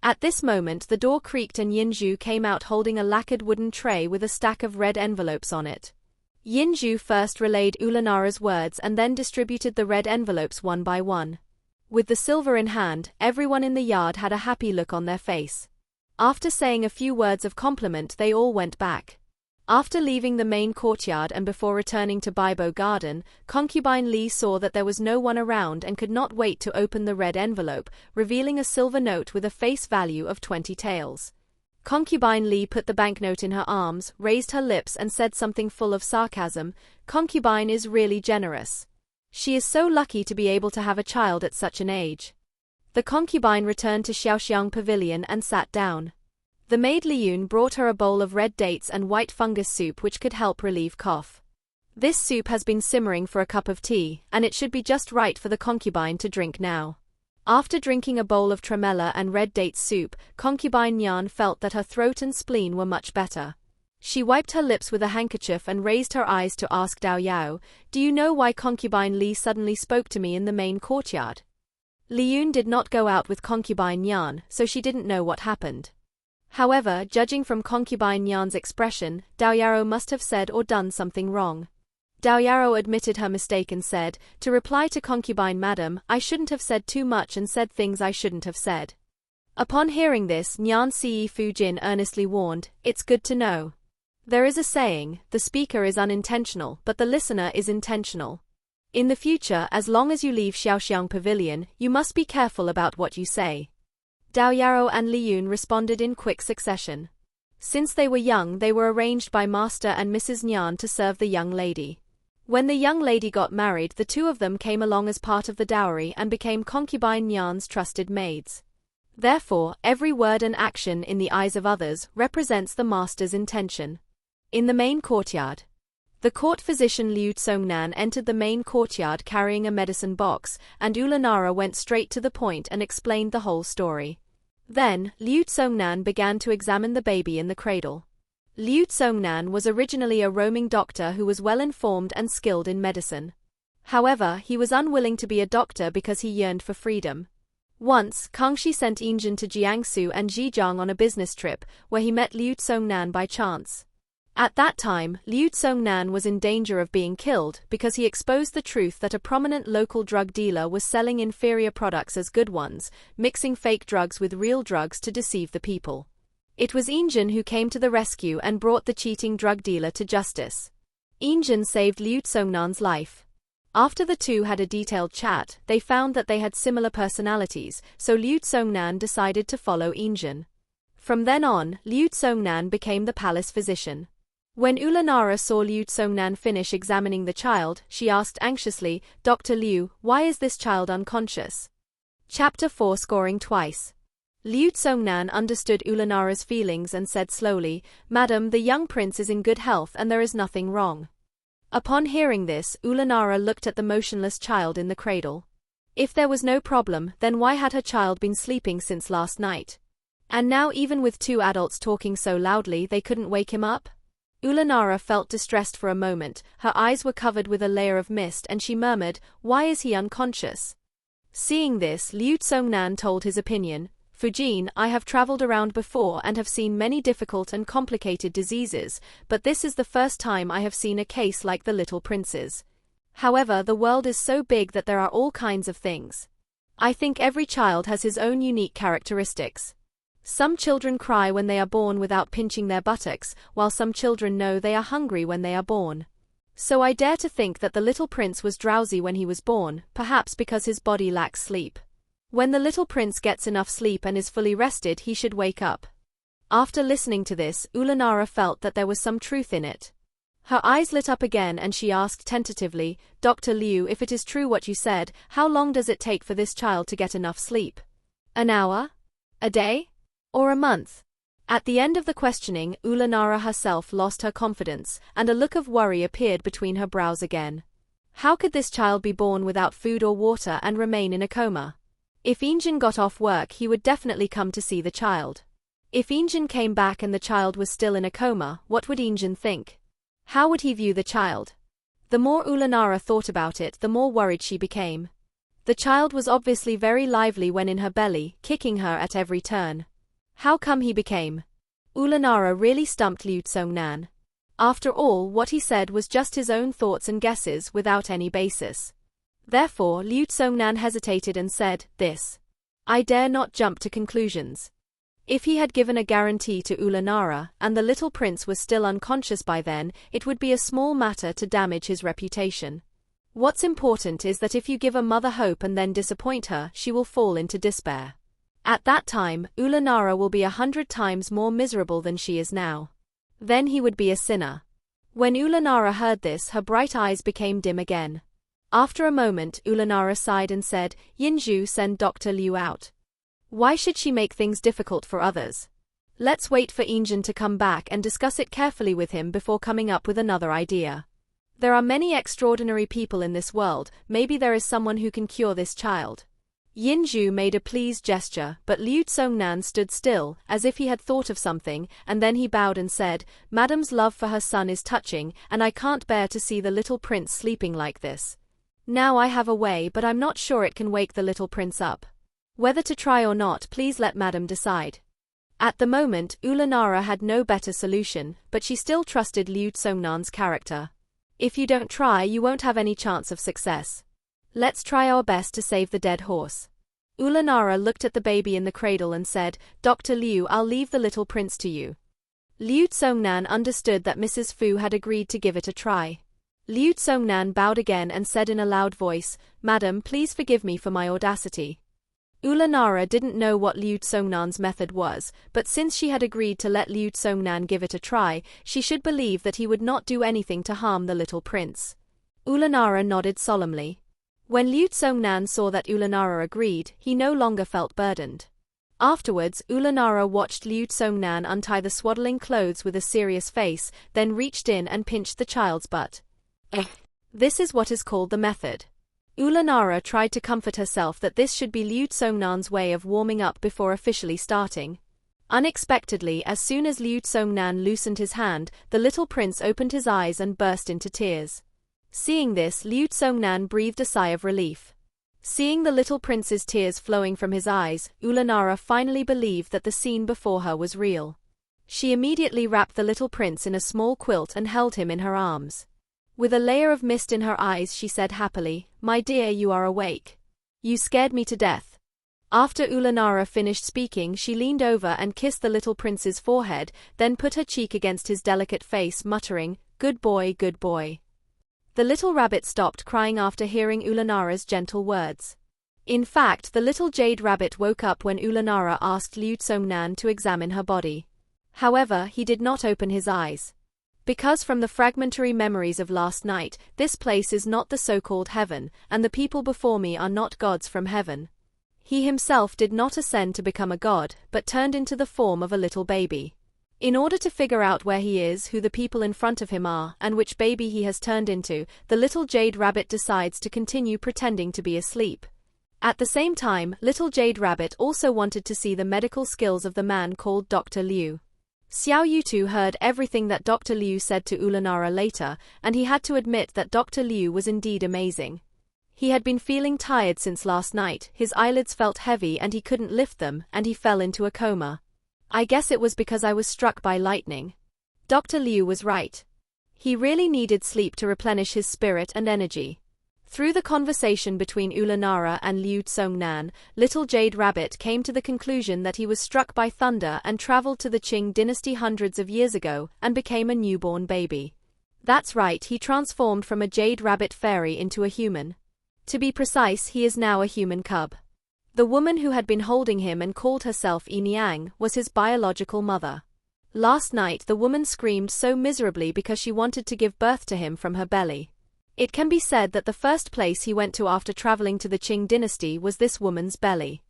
S1: At this moment the door creaked and Yinzhu came out holding a lacquered wooden tray with a stack of red envelopes on it. Yinzhu first relayed Ulanara's words and then distributed the red envelopes one by one. With the silver in hand, everyone in the yard had a happy look on their face. After saying a few words of compliment, they all went back. After leaving the main courtyard and before returning to Baibo Garden, concubine Li saw that there was no one around and could not wait to open the red envelope, revealing a silver note with a face value of 20 taels. Concubine Li put the banknote in her arms, raised her lips and said something full of sarcasm. Concubine is really generous. She is so lucky to be able to have a child at such an age. The concubine returned to Xiaoxiang Pavilion and sat down. The maid Liyun brought her a bowl of red dates and white fungus soup which could help relieve cough. This soup has been simmering for a cup of tea, and it should be just right for the concubine to drink now. After drinking a bowl of tremella and red date soup, concubine Nyan felt that her throat and spleen were much better. She wiped her lips with a handkerchief and raised her eyes to ask Dao Yao, "Do you know why concubine Li suddenly spoke to me in the main courtyard?" Liyun did not go out with concubine Nyan, so she didn't know what happened. However, judging from concubine Nyan's expression, Dao Yao must have said or done something wrong. Dao Yao admitted her mistake and said, "To reply to concubine madam, I shouldn't have said too much and said things I shouldn't have said." Upon hearing this, Nyan Si Fujin earnestly warned, "It's good to know. There is a saying, the speaker is unintentional, but the listener is intentional. In the future, as long as you leave Xiaoxiang Pavilion, you must be careful about what you say." Dao Yao and Liyun responded in quick succession. Since they were young, they were arranged by Master and Mrs. Nyan to serve the young lady. When the young lady got married, the two of them came along as part of the dowry and became concubine Nyan's trusted maids. Therefore, every word and action in the eyes of others represents the master's intention. In the main courtyard, the court physician Liu Tsongnan entered the main courtyard carrying a medicine box, and Ulanara went straight to the point and explained the whole story. Then, Liu Tsongnan began to examine the baby in the cradle. Liu Tsongnan was originally a roaming doctor who was well informed and skilled in medicine. However, he was unwilling to be a doctor because he yearned for freedom. Once, Kangxi sent Yinzhen to Jiangsu and Zhejiang on a business trip, where he met Liu Tsongnan by chance. At that time, Liu Tsongnan was in danger of being killed because he exposed the truth that a prominent local drug dealer was selling inferior products as good ones, mixing fake drugs with real drugs to deceive the people. It was Yinzhen who came to the rescue and brought the cheating drug dealer to justice. Yinzhen saved Liu Tsongnan's life. After the two had a detailed chat, they found that they had similar personalities, so Liu Tsongnan decided to follow Yinzhen. From then on, Liu Tsongnan became the palace physician. When Ulanara saw Liu Tsongnan finish examining the child, she asked anxiously, "Dr. Liu, why is this child unconscious?" Chapter 4 Scoring Twice. Liu Tsongnan understood Ulanara's feelings and said slowly, "Madam, the young prince is in good health and there is nothing wrong." Upon hearing this, Ulanara looked at the motionless child in the cradle. If there was no problem, then why had her child been sleeping since last night? And now even with two adults talking so loudly they couldn't wake him up? Ulanara felt distressed for a moment, her eyes were covered with a layer of mist and she murmured, "Why is he unconscious?" Seeing this, Liu Tsongnan told his opinion, "Fujin, I have traveled around before and have seen many difficult and complicated diseases, but this is the first time I have seen a case like the little prince's. However, the world is so big that there are all kinds of things. I think every child has his own unique characteristics. Some children cry when they are born without pinching their buttocks, while some children know they are hungry when they are born. So I dare to think that the little prince was drowsy when he was born, perhaps because his body lacks sleep. When the little prince gets enough sleep and is fully rested, he should wake up." After listening to this, Ulanara felt that there was some truth in it. Her eyes lit up again and she asked tentatively, "Dr. Liu, if it is true what you said, how long does it take for this child to get enough sleep? An hour? A day? Or a month?" At the end of the questioning, Ulanara herself lost her confidence, and a look of worry appeared between her brows again. How could this child be born without food or water and remain in a coma? If Yinzhen got off work, he would definitely come to see the child. If Yinzhen came back and the child was still in a coma, what would Yinzhen think? How would he view the child? The more Ulanara thought about it, the more worried she became. The child was obviously very lively when in her belly, kicking her at every turn. How come he became? Ulanara really stumped Liu Tsongnan. After all, what he said was just his own thoughts and guesses without any basis. Therefore, Liu Tsongnan hesitated and said, "This. I dare not jump to conclusions." If he had given a guarantee to Ulanara, and the little prince was still unconscious by then, it would be a small matter to damage his reputation. What's important is that if you give a mother hope and then disappoint her, she will fall into despair. At that time, Ulanara will be 100 times more miserable than she is now. Then he would be a sinner. When Ulanara heard this, her bright eyes became dim again. After a moment, Ulanara sighed and said, "Yinzhu, send Dr. Liu out. Why should she make things difficult for others? Let's wait for Yinzhen to come back and discuss it carefully with him before coming up with another idea. There are many extraordinary people in this world, maybe there is someone who can cure this child." Yinzhu made a pleased gesture, but Liu Tsongnan stood still, as if he had thought of something, and then he bowed and said, "Madam's love for her son is touching, and I can't bear to see the little prince sleeping like this. Now I have a way, but I'm not sure it can wake the little prince up. Whether to try or not, please let Madam decide." At the moment, Ulanara had no better solution, but she still trusted Liu Tsongnan's character. "If you don't try, you won't have any chance of success. Let's try our best to save the dead horse." Ulanara looked at the baby in the cradle and said, "Dr. Liu, I'll leave the little prince to you." Liu Tsongnan understood that Mrs. Fu had agreed to give it a try. Liu Tsongnan bowed again and said in a loud voice, "Madam, please forgive me for my audacity." Ulanara didn't know what Liu Tsongnan's method was, but since she had agreed to let Liu Tsongnan give it a try, she should believe that he would not do anything to harm the little prince. Ulanara nodded solemnly. When Liu Tsongnan saw that Ulanara agreed, he no longer felt burdened. Afterwards, Ulanara watched Liu Tsongnan untie the swaddling clothes with a serious face, then reached in and pinched the child's butt. This is what is called the method. Ulanara tried to comfort herself that this should be Liu Tsongnan's way of warming up before officially starting. Unexpectedly, as soon as Liu Tsongnan loosened his hand, the little prince opened his eyes and burst into tears. Seeing this, Liu Tsongnan breathed a sigh of relief. Seeing the little prince's tears flowing from his eyes, Ulanara finally believed that the scene before her was real. She immediately wrapped the little prince in a small quilt and held him in her arms. With a layer of mist in her eyes, she said happily, "My dear, you are awake. You scared me to death." After Ulanara finished speaking, she leaned over and kissed the little prince's forehead, then put her cheek against his delicate face, muttering, "Good boy, good boy." The little rabbit stopped crying after hearing Ulanara's gentle words. In fact, the little Jade Rabbit woke up when Ulanara asked Liu Tsongnan to examine her body. However, he did not open his eyes. Because from the fragmentary memories of last night, this place is not the so-called heaven, and the people before me are not gods from heaven. He himself did not ascend to become a god, but turned into the form of a little baby. In order to figure out where he is, who the people in front of him are, and which baby he has turned into, the little Jade Rabbit decides to continue pretending to be asleep. At the same time, little Jade Rabbit also wanted to see the medical skills of the man called Dr. Liu. Xiao Yutu heard everything that Dr. Liu said to Ulanara later, and he had to admit that Dr. Liu was indeed amazing. He had been feeling tired since last night, his eyelids felt heavy and he couldn't lift them, and he fell into a coma. I guess it was because I was struck by lightning. Dr. Liu was right. He really needed sleep to replenish his spirit and energy. Through the conversation between Ulanara and Liu Tsongnan, little Jade Rabbit came to the conclusion that he was struck by thunder and traveled to the Qing dynasty hundreds of years ago and became a newborn baby. That's right, he transformed from a Jade Rabbit fairy into a human. To be precise, he is now a human cub. The woman who had been holding him and called herself Niang was his biological mother. Last night the woman screamed so miserably because she wanted to give birth to him from her belly. It can be said that the first place he went to after traveling to the Qing dynasty was this woman's belly.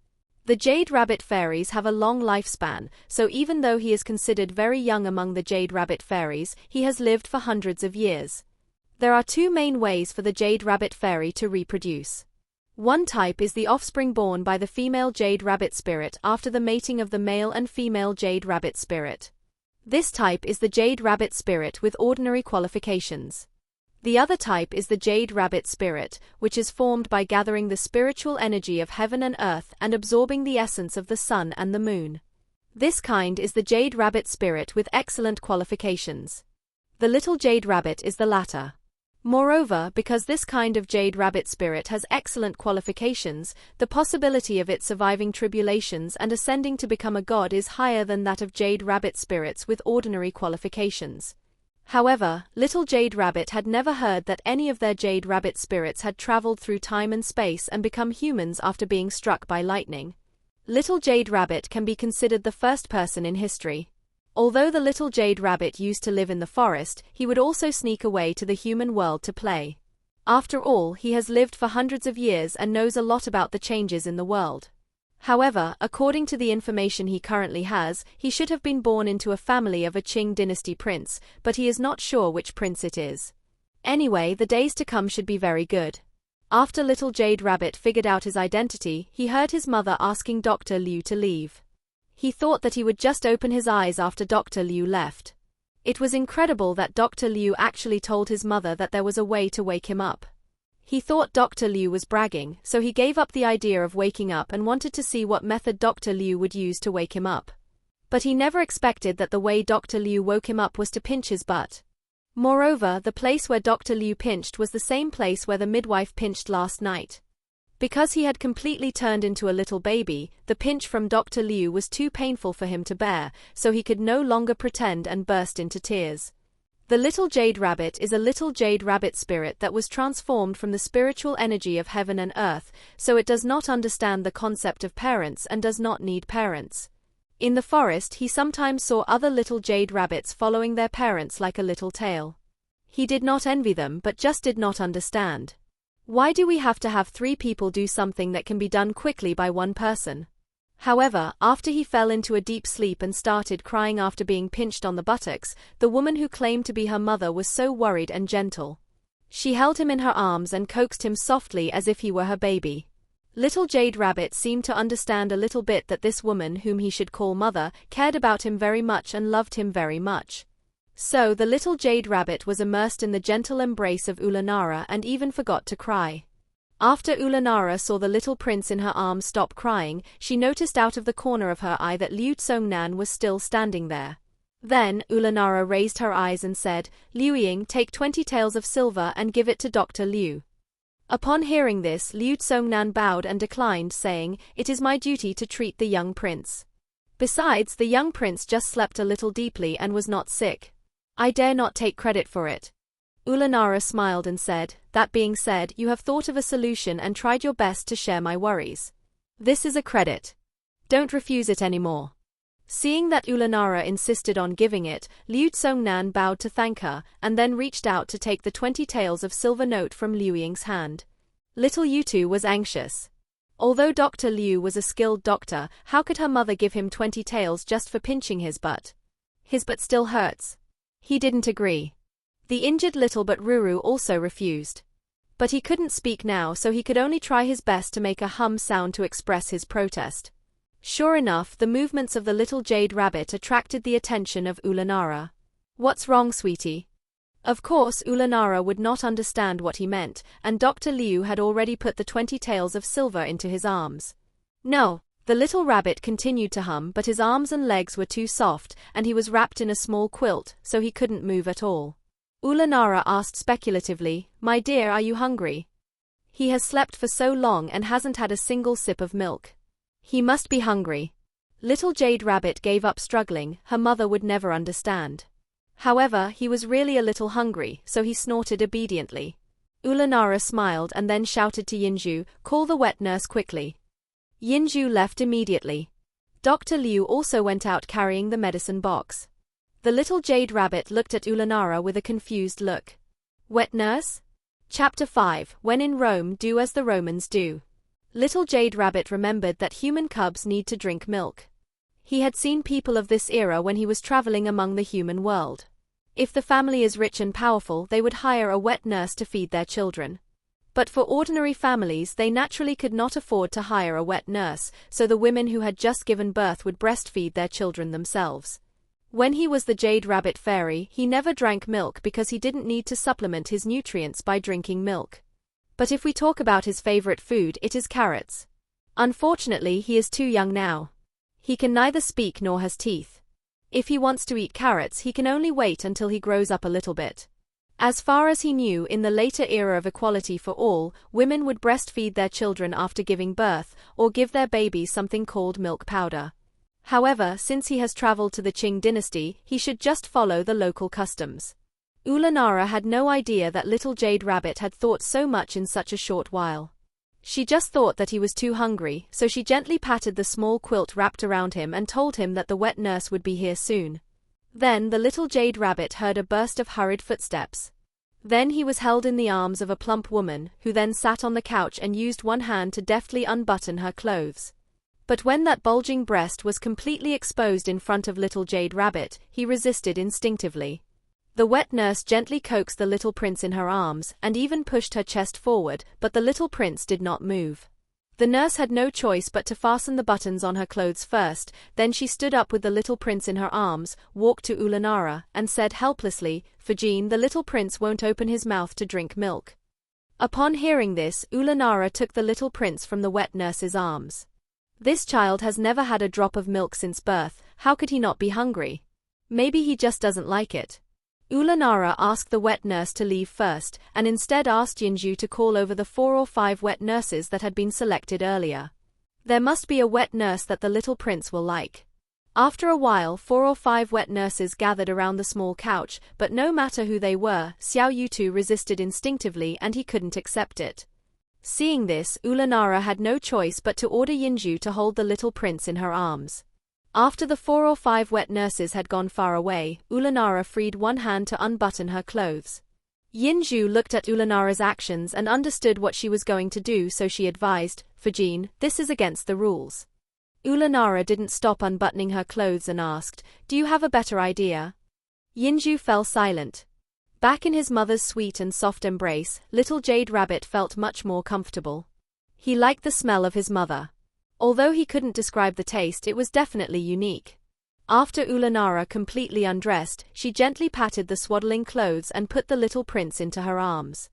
S1: The Jade Rabbit fairies have a long lifespan, so even though he is considered very young among the Jade Rabbit fairies, he has lived for hundreds of years. There are two main ways for the Jade Rabbit fairy to reproduce. One type is the offspring born by the female Jade Rabbit spirit after the mating of the male and female Jade Rabbit spirit. This type is the Jade Rabbit spirit with ordinary qualifications. The other type is the Jade Rabbit spirit, which is formed by gathering the spiritual energy of heaven and earth and absorbing the essence of the sun and the moon. This kind is the Jade Rabbit spirit with excellent qualifications. The little Jade Rabbit is the latter. Moreover, because this kind of Jade Rabbit spirit has excellent qualifications, the possibility of it surviving tribulations and ascending to become a god is higher than that of Jade Rabbit spirits with ordinary qualifications. However, little Jade Rabbit had never heard that any of their Jade Rabbit spirits had traveled through time and space and become humans after being struck by lightning. Little Jade Rabbit can be considered the first person in history. Although the little Jade Rabbit used to live in the forest, he would also sneak away to the human world to play. After all, he has lived for hundreds of years and knows a lot about the changes in the world. However, according to the information he currently has, he should have been born into a family of a Qing dynasty prince, but he is not sure which prince it is. Anyway, the days to come should be very good. After little Jade Rabbit figured out his identity, he heard his mother asking Dr. Liu to leave. He thought that he would just open his eyes after Dr. Liu left. It was incredible that Dr. Liu actually told his mother that there was a way to wake him up. He thought Dr. Liu was bragging, so he gave up the idea of waking up and wanted to see what method Dr. Liu would use to wake him up. But he never expected that the way Dr. Liu woke him up was to pinch his butt. Moreover, the place where Dr. Liu pinched was the same place where the midwife pinched last night. Because he had completely turned into a little baby, the pinch from Dr. Liu was too painful for him to bear, so he could no longer pretend and burst into tears. The little Jade Rabbit is a little Jade Rabbit spirit that was transformed from the spiritual energy of heaven and earth, so it does not understand the concept of parents and does not need parents. In the forest, he sometimes saw other little Jade Rabbits following their parents like a little tail. He did not envy them but just did not understand. Why do we have to have 3 people do something that can be done quickly by one person? However, after he fell into a deep sleep and started crying after being pinched on the buttocks, the woman who claimed to be her mother was so worried and gentle. She held him in her arms and coaxed him softly as if he were her baby. Little Jade Rabbit seemed to understand a little bit that this woman, whom he should call mother, cared about him very much and loved him very much. So the little Jade Rabbit was immersed in the gentle embrace of Ulanara and even forgot to cry. After Ulanara saw the little prince in her arms stop crying, she noticed out of the corner of her eye that Liu Tsongnan was still standing there. Then, Ulanara raised her eyes and said, "Liu Ying, take 20 taels of silver and give it to Dr. Liu." Upon hearing this, Liu Tsongnan bowed and declined, saying, "It is my duty to treat the young prince. Besides, the young prince just slept a little deeply and was not sick. I dare not take credit for it." Ulanara smiled and said, "That being said, you have thought of a solution and tried your best to share my worries. This is a credit. Don't refuse it anymore." Seeing that Ulanara insisted on giving it, Liu Tsongnan bowed to thank her, and then reached out to take the 20 taels of silver note from Liu Ying's hand. Little Yutu was anxious. Although Dr. Liu was a skilled doctor, how could her mother give him 20 taels just for pinching his butt? His butt still hurts. He didn't agree. The injured little but Ruru also refused. But he couldn't speak now, so he could only try his best to make a hum sound to express his protest. Sure enough, the movements of the little Jade Rabbit attracted the attention of Ulanara. "What's wrong, sweetie?" Of course, Ulanara would not understand what he meant, and Dr. Liu had already put the 20 taels of silver into his arms. No, the little rabbit continued to hum, but his arms and legs were too soft, and he was wrapped in a small quilt, so he couldn't move at all. Ulanara asked speculatively, "My dear, are you hungry? He has slept for so long and hasn't had a single sip of milk. He must be hungry." Little Jade Rabbit gave up struggling, her mother would never understand. However, he was really a little hungry, so he snorted obediently. Ulanara smiled and then shouted to Yinzhu, "Call the wet nurse quickly." Yinzhu left immediately. Dr. Liu also went out carrying the medicine box. The little Jade Rabbit looked at Ulanara with a confused look. Wet nurse? Chapter 5, When in Rome, do as the Romans do. Little Jade Rabbit remembered that human cubs need to drink milk. He had seen people of this era when he was traveling among the human world. If the family is rich and powerful, they would hire a wet nurse to feed their children. But for ordinary families, they naturally could not afford to hire a wet nurse, so the women who had just given birth would breastfeed their children themselves. When he was the Jade Rabbit Fairy, he never drank milk because he didn't need to supplement his nutrients by drinking milk. But if we talk about his favorite food, it is carrots. Unfortunately, he is too young now. He can neither speak nor has teeth. If he wants to eat carrots, he can only wait until he grows up a little bit. As far as he knew, in the later era of equality for all, women would breastfeed their children after giving birth, or give their babies something called milk powder. However, since he has traveled to the Qing dynasty, he should just follow the local customs. Ulanara had no idea that little Jade Rabbit had thought so much in such a short while. She just thought that he was too hungry, so she gently patted the small quilt wrapped around him and told him that the wet nurse would be here soon. Then the little Jade Rabbit heard a burst of hurried footsteps. Then he was held in the arms of a plump woman, who then sat on the couch and used one hand to deftly unbutton her clothes. But when that bulging breast was completely exposed in front of little Jade Rabbit, he resisted instinctively. The wet nurse gently coaxed the little prince in her arms, and even pushed her chest forward, but the little prince did not move. The nurse had no choice but to fasten the buttons on her clothes first, then she stood up with the little prince in her arms, walked to Ulanara, and said helplessly, "Fujin, the little prince won't open his mouth to drink milk." Upon hearing this, Ulanara took the little prince from the wet nurse's arms. This child has never had a drop of milk since birth, how could he not be hungry? Maybe he just doesn't like it. Ulanara asked the wet nurse to leave first, and instead asked Yinzhu to call over the 4 or 5 wet nurses that had been selected earlier. There must be a wet nurse that the little prince will like. After a while, 4 or 5 wet nurses gathered around the small couch, but no matter who they were, Xiao Yutu resisted instinctively and he couldn't accept it. Seeing this, Ulanara had no choice but to order Yinzhu to hold the little prince in her arms. After the 4 or 5 wet nurses had gone far away, Ulanara freed one hand to unbutton her clothes. Yinzhu looked at Ulanara's actions and understood what she was going to do, so she advised, "Fujin, this is against the rules." Ulanara didn't stop unbuttoning her clothes and asked, "Do you have a better idea?" Yinzhu fell silent. Back in his mother's sweet and soft embrace, little Jade Rabbit felt much more comfortable. He liked the smell of his mother. Although he couldn't describe the taste, it was definitely unique. After Ulanara completely undressed, she gently patted the swaddling clothes and put the little prince into her arms.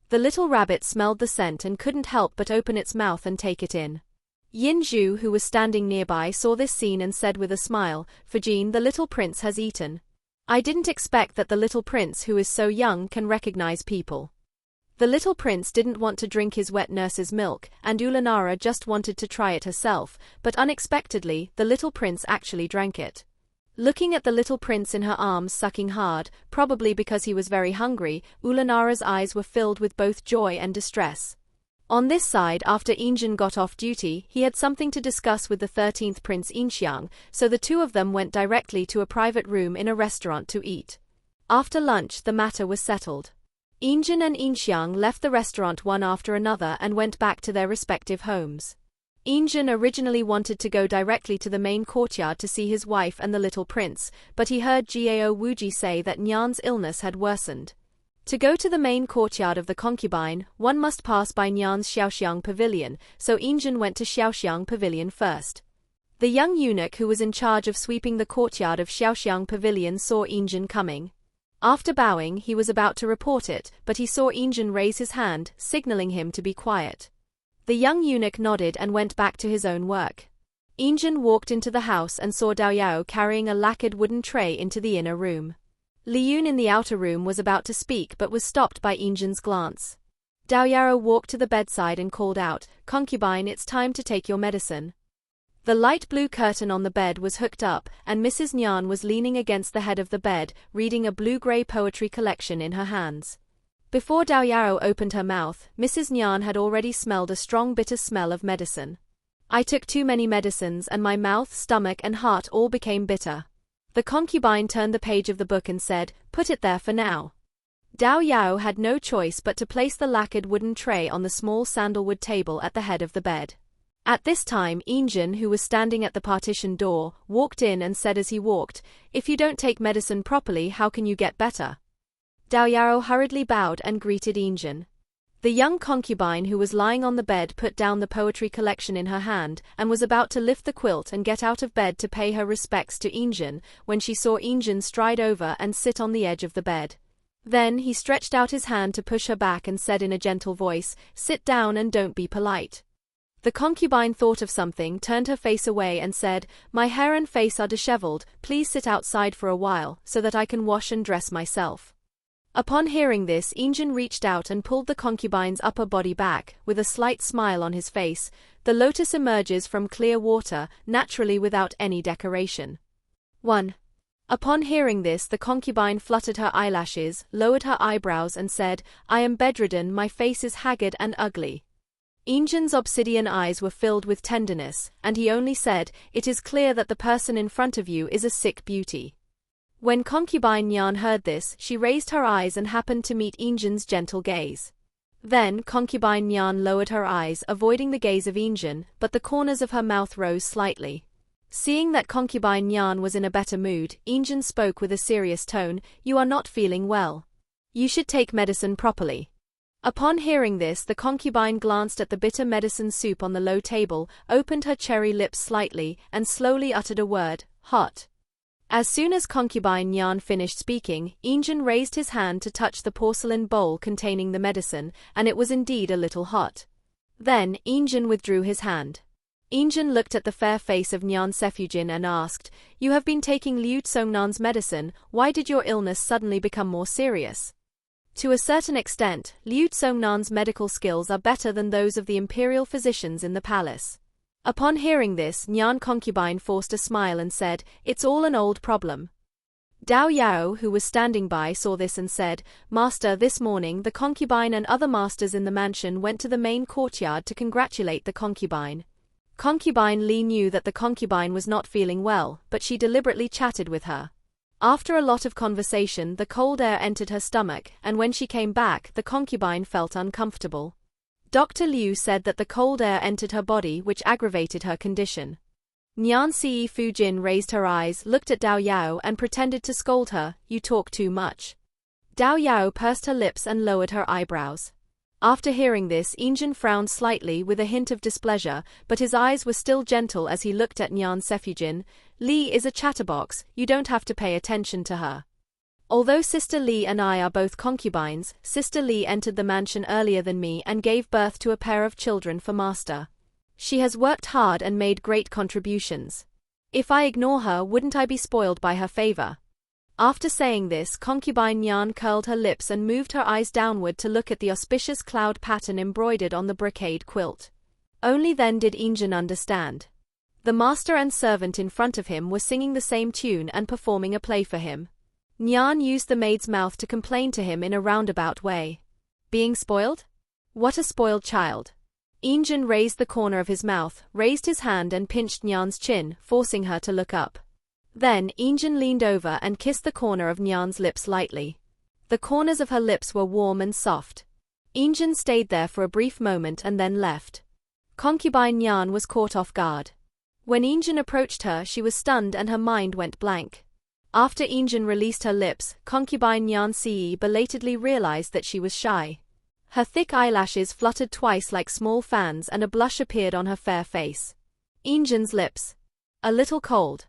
S1: The little rabbit smelled the scent and couldn't help but open its mouth and take it in. Yinzhu, who was standing nearby, saw this scene and said with a smile, "Fujin, the little prince has eaten. I didn't expect that the little prince, who is so young, can recognize people." The little prince didn't want to drink his wet nurse's milk, and Ulanara just wanted to try it herself, but unexpectedly, the little prince actually drank it. Looking at the little prince in her arms sucking hard, probably because he was very hungry, Ulanara's eyes were filled with both joy and distress. On this side, after Yinzhen got off duty, he had something to discuss with the 13th Prince Yinxiang, so the two of them went directly to a private room in a restaurant to eat. After lunch, the matter was settled. Yinzhen and Yinxiang left the restaurant one after another and went back to their respective homes. Yinzhen originally wanted to go directly to the main courtyard to see his wife and the little prince, but he heard Jiao Wuji say that Nyan's illness had worsened. To go to the main courtyard of the concubine, one must pass by Nyan's Xiaoxiang pavilion, so Yinzhen went to Xiaoxiang pavilion first. The young eunuch who was in charge of sweeping the courtyard of Xiaoxiang pavilion saw Yinzhen coming. After bowing, he was about to report it, but he saw Yinzhen raise his hand, signaling him to be quiet. The young eunuch nodded and went back to his own work. Yinzhen walked into the house and saw Dao Yao carrying a lacquered wooden tray into the inner room. Li Yun in the outer room was about to speak but was stopped by Yinzhen's glance. Dao Yao walked to the bedside and called out, "Concubine, it's time to take your medicine." The light blue curtain on the bed was hooked up, and Mrs. Nyan was leaning against the head of the bed, reading a blue-grey poetry collection in her hands. Before Dao Yao opened her mouth, Mrs. Nyan had already smelled a strong bitter smell of medicine. "I took too many medicines and my mouth, stomach and heart all became bitter." The concubine turned the page of the book and said, "Put it there for now." Dao Yao had no choice but to place the lacquered wooden tray on the small sandalwood table at the head of the bed. At this time, Yinzhen, who was standing at the partition door, walked in and said as he walked, "If you don't take medicine properly, how can you get better?" Dao Yao hurriedly bowed and greeted Yinzhen. The young concubine who was lying on the bed put down the poetry collection in her hand, and was about to lift the quilt and get out of bed to pay her respects to Yinzhen, when she saw Yinzhen stride over and sit on the edge of the bed. Then he stretched out his hand to push her back and said in a gentle voice, "Sit down and don't be polite." The concubine thought of something, turned her face away and said, "My hair and face are disheveled, please sit outside for a while, so that I can wash and dress myself." Upon hearing this, Yinzhen reached out and pulled the concubine's upper body back, with a slight smile on his face. The lotus emerges from clear water, naturally without any decoration. 1. Upon hearing this, the concubine fluttered her eyelashes, lowered her eyebrows and said, "I am bedridden, my face is haggard and ugly." Yinzhen's obsidian eyes were filled with tenderness, and he only said, "It is clear that the person in front of you is a sick beauty." When concubine Nyan heard this, she raised her eyes and happened to meet Yinzhen's gentle gaze. Then concubine Nyan lowered her eyes, avoiding the gaze of Yinzhen, but the corners of her mouth rose slightly. Seeing that concubine Nyan was in a better mood, Yinzhen spoke with a serious tone, "You are not feeling well. You should take medicine properly." Upon hearing this, the concubine glanced at the bitter medicine soup on the low table, opened her cherry lips slightly, and slowly uttered a word, "Hot." As soon as concubine Nyan finished speaking, Yinzhen raised his hand to touch the porcelain bowl containing the medicine, and it was indeed a little hot. Then, Yinzhen withdrew his hand. Yinzhen looked at the fair face of Nyan Sefujin and asked, "You have been taking Liu Tsongnan's medicine, why did your illness suddenly become more serious?" To a certain extent, Liu Tsongnan's medical skills are better than those of the imperial physicians in the palace. Upon hearing this, Nyan concubine forced a smile and said, "It's all an old problem." Dao Yao, who was standing by, saw this and said, "Master, this morning the concubine and other masters in the mansion went to the main courtyard to congratulate the concubine. Concubine Li knew that the concubine was not feeling well, but she deliberately chatted with her. After a lot of conversation, the cold air entered her stomach, and when she came back, the concubine felt uncomfortable. Dr. Liu said that the cold air entered her body, which aggravated her condition. Nyan Sefujin raised her eyes, looked at Dao Yao and pretended to scold her, "You talk too much." Dao Yao pursed her lips and lowered her eyebrows. After hearing this, Yinzhen frowned slightly with a hint of displeasure, but his eyes were still gentle as he looked at Nyan Sefujin. "Li is a chatterbox, you don't have to pay attention to her. Although Sister Li and I are both concubines, Sister Li entered the mansion earlier than me and gave birth to a pair of children for Master. She has worked hard and made great contributions. If I ignore her, wouldn't I be spoiled by her favor?" After saying this, concubine Nyan curled her lips and moved her eyes downward to look at the auspicious cloud pattern embroidered on the brocade quilt. Only then did Yinzhen understand. The master and servant in front of him were singing the same tune and performing a play for him. Nyan used the maid's mouth to complain to him in a roundabout way. Being spoiled? What a spoiled child. Yinzhen raised the corner of his mouth, raised his hand and pinched Nyan's chin, forcing her to look up. Then, Yinzhen leaned over and kissed the corner of Nyan's lips lightly. The corners of her lips were warm and soft. Yinzhen stayed there for a brief moment and then left. Concubine Nyan was caught off guard. When Yinzhen approached her, she was stunned and her mind went blank. After Yinzhen released her lips, concubine Nyan Ce belatedly realized that she was shy. Her thick eyelashes fluttered twice like small fans and a blush appeared on her fair face. Yinzhen's lips. A little cold.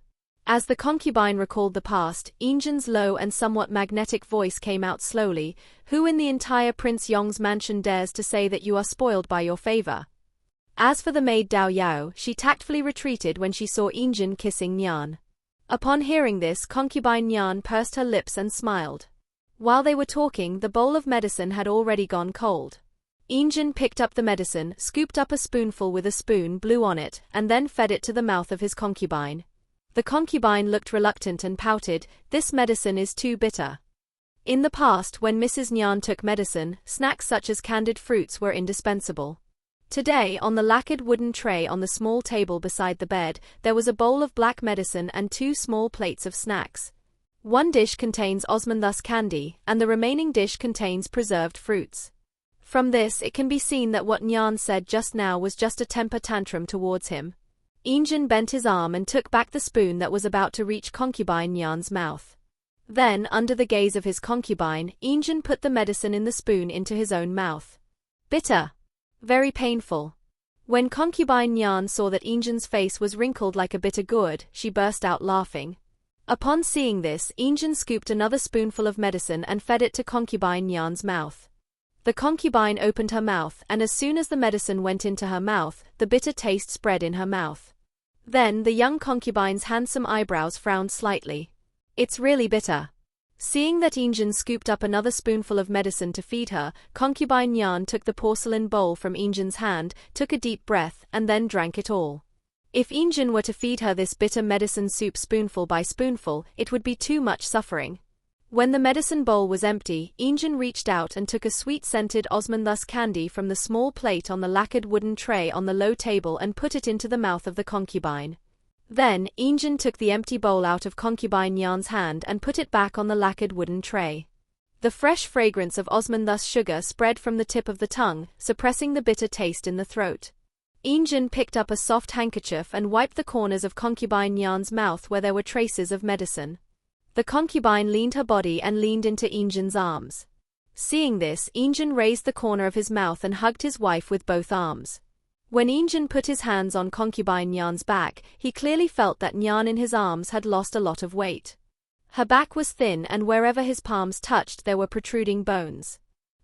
S1: As the concubine recalled the past, Yinzhen's low and somewhat magnetic voice came out slowly. Who in the entire Prince Yong's mansion dares to say that you are spoiled by your favor? As for the maid Dao Yao, she tactfully retreated when she saw Yinzhen kissing Nyan. Upon hearing this, concubine Nyan pursed her lips and smiled. While they were talking, the bowl of medicine had already gone cold. Yinzhen picked up the medicine, scooped up a spoonful with a spoon, blew on it, and then fed it to the mouth of his concubine. The concubine looked reluctant and pouted, "This medicine is too bitter." In the past, when Mrs. Nyan took medicine, snacks such as candied fruits were indispensable. Today, on the lacquered wooden tray on the small table beside the bed, there was a bowl of black medicine and 2 small plates of snacks. One dish contains osmanthus candy, and the remaining dish contains preserved fruits. From this, it can be seen that what Nyan said just now was just a temper tantrum towards him. Yinzhen bent his arm and took back the spoon that was about to reach concubine Nyan's mouth. Then, under the gaze of his concubine, Yinzhen put the medicine in the spoon into his own mouth. Bitter. Very painful. When concubine Nyan saw that Yinzhen's face was wrinkled like a bitter gourd, she burst out laughing. Upon seeing this, Yinzhen scooped another spoonful of medicine and fed it to concubine Nyan's mouth. The concubine opened her mouth, and as soon as the medicine went into her mouth, the bitter taste spread in her mouth. Then the young concubine's handsome eyebrows frowned slightly. It's really bitter. Seeing that Yinzhen scooped up another spoonful of medicine to feed her, concubine Nyan took the porcelain bowl from Yinzhen's hand, took a deep breath, and then drank it all. If Yinzhen were to feed her this bitter medicine soup spoonful by spoonful, it would be too much suffering. When the medicine bowl was empty, Yinzhen reached out and took a sweet-scented osmanthus candy from the small plate on the lacquered wooden tray on the low table and put it into the mouth of the concubine. Then, Yinzhen took the empty bowl out of concubine Nyan's hand and put it back on the lacquered wooden tray. The fresh fragrance of osmanthus sugar spread from the tip of the tongue, suppressing the bitter taste in the throat. Yinzhen picked up a soft handkerchief and wiped the corners of concubine Nyan's mouth where there were traces of medicine. The concubine leaned her body and leaned into Yinzhen's arms. Seeing this, Yinzhen raised the corner of his mouth and hugged his wife with both arms. When Yinzhen put his hands on concubine Nyan's back, he clearly felt that Nyan in his arms had lost a lot of weight. Her back was thin and wherever his palms touched there were protruding bones.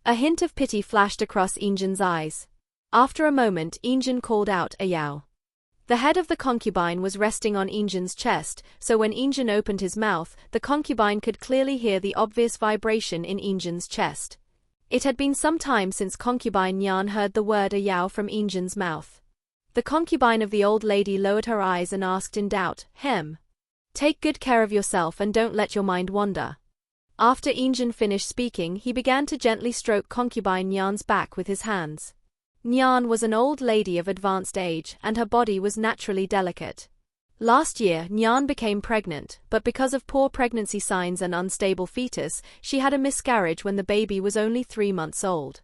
S1: A hint of pity flashed across Yinzhen's eyes. After a moment, Yinzhen called out, "Ayao." The head of the concubine was resting on Yinzhen's chest, so when Yinzhen opened his mouth, the concubine could clearly hear the obvious vibration in Yinzhen's chest. It had been some time since concubine Nyan heard the word "Ayao" from Yinzhen's mouth. The concubine of the old lady lowered her eyes and asked in doubt, "Take good care of yourself and don't let your mind wander." After Yinzhen finished speaking, he began to gently stroke concubine Nyan's back with his hands. Nyan was an old lady of advanced age, and her body was naturally delicate. Last year, Nyan became pregnant, but because of poor pregnancy signs and unstable fetus, she had a miscarriage when the baby was only 3 months old.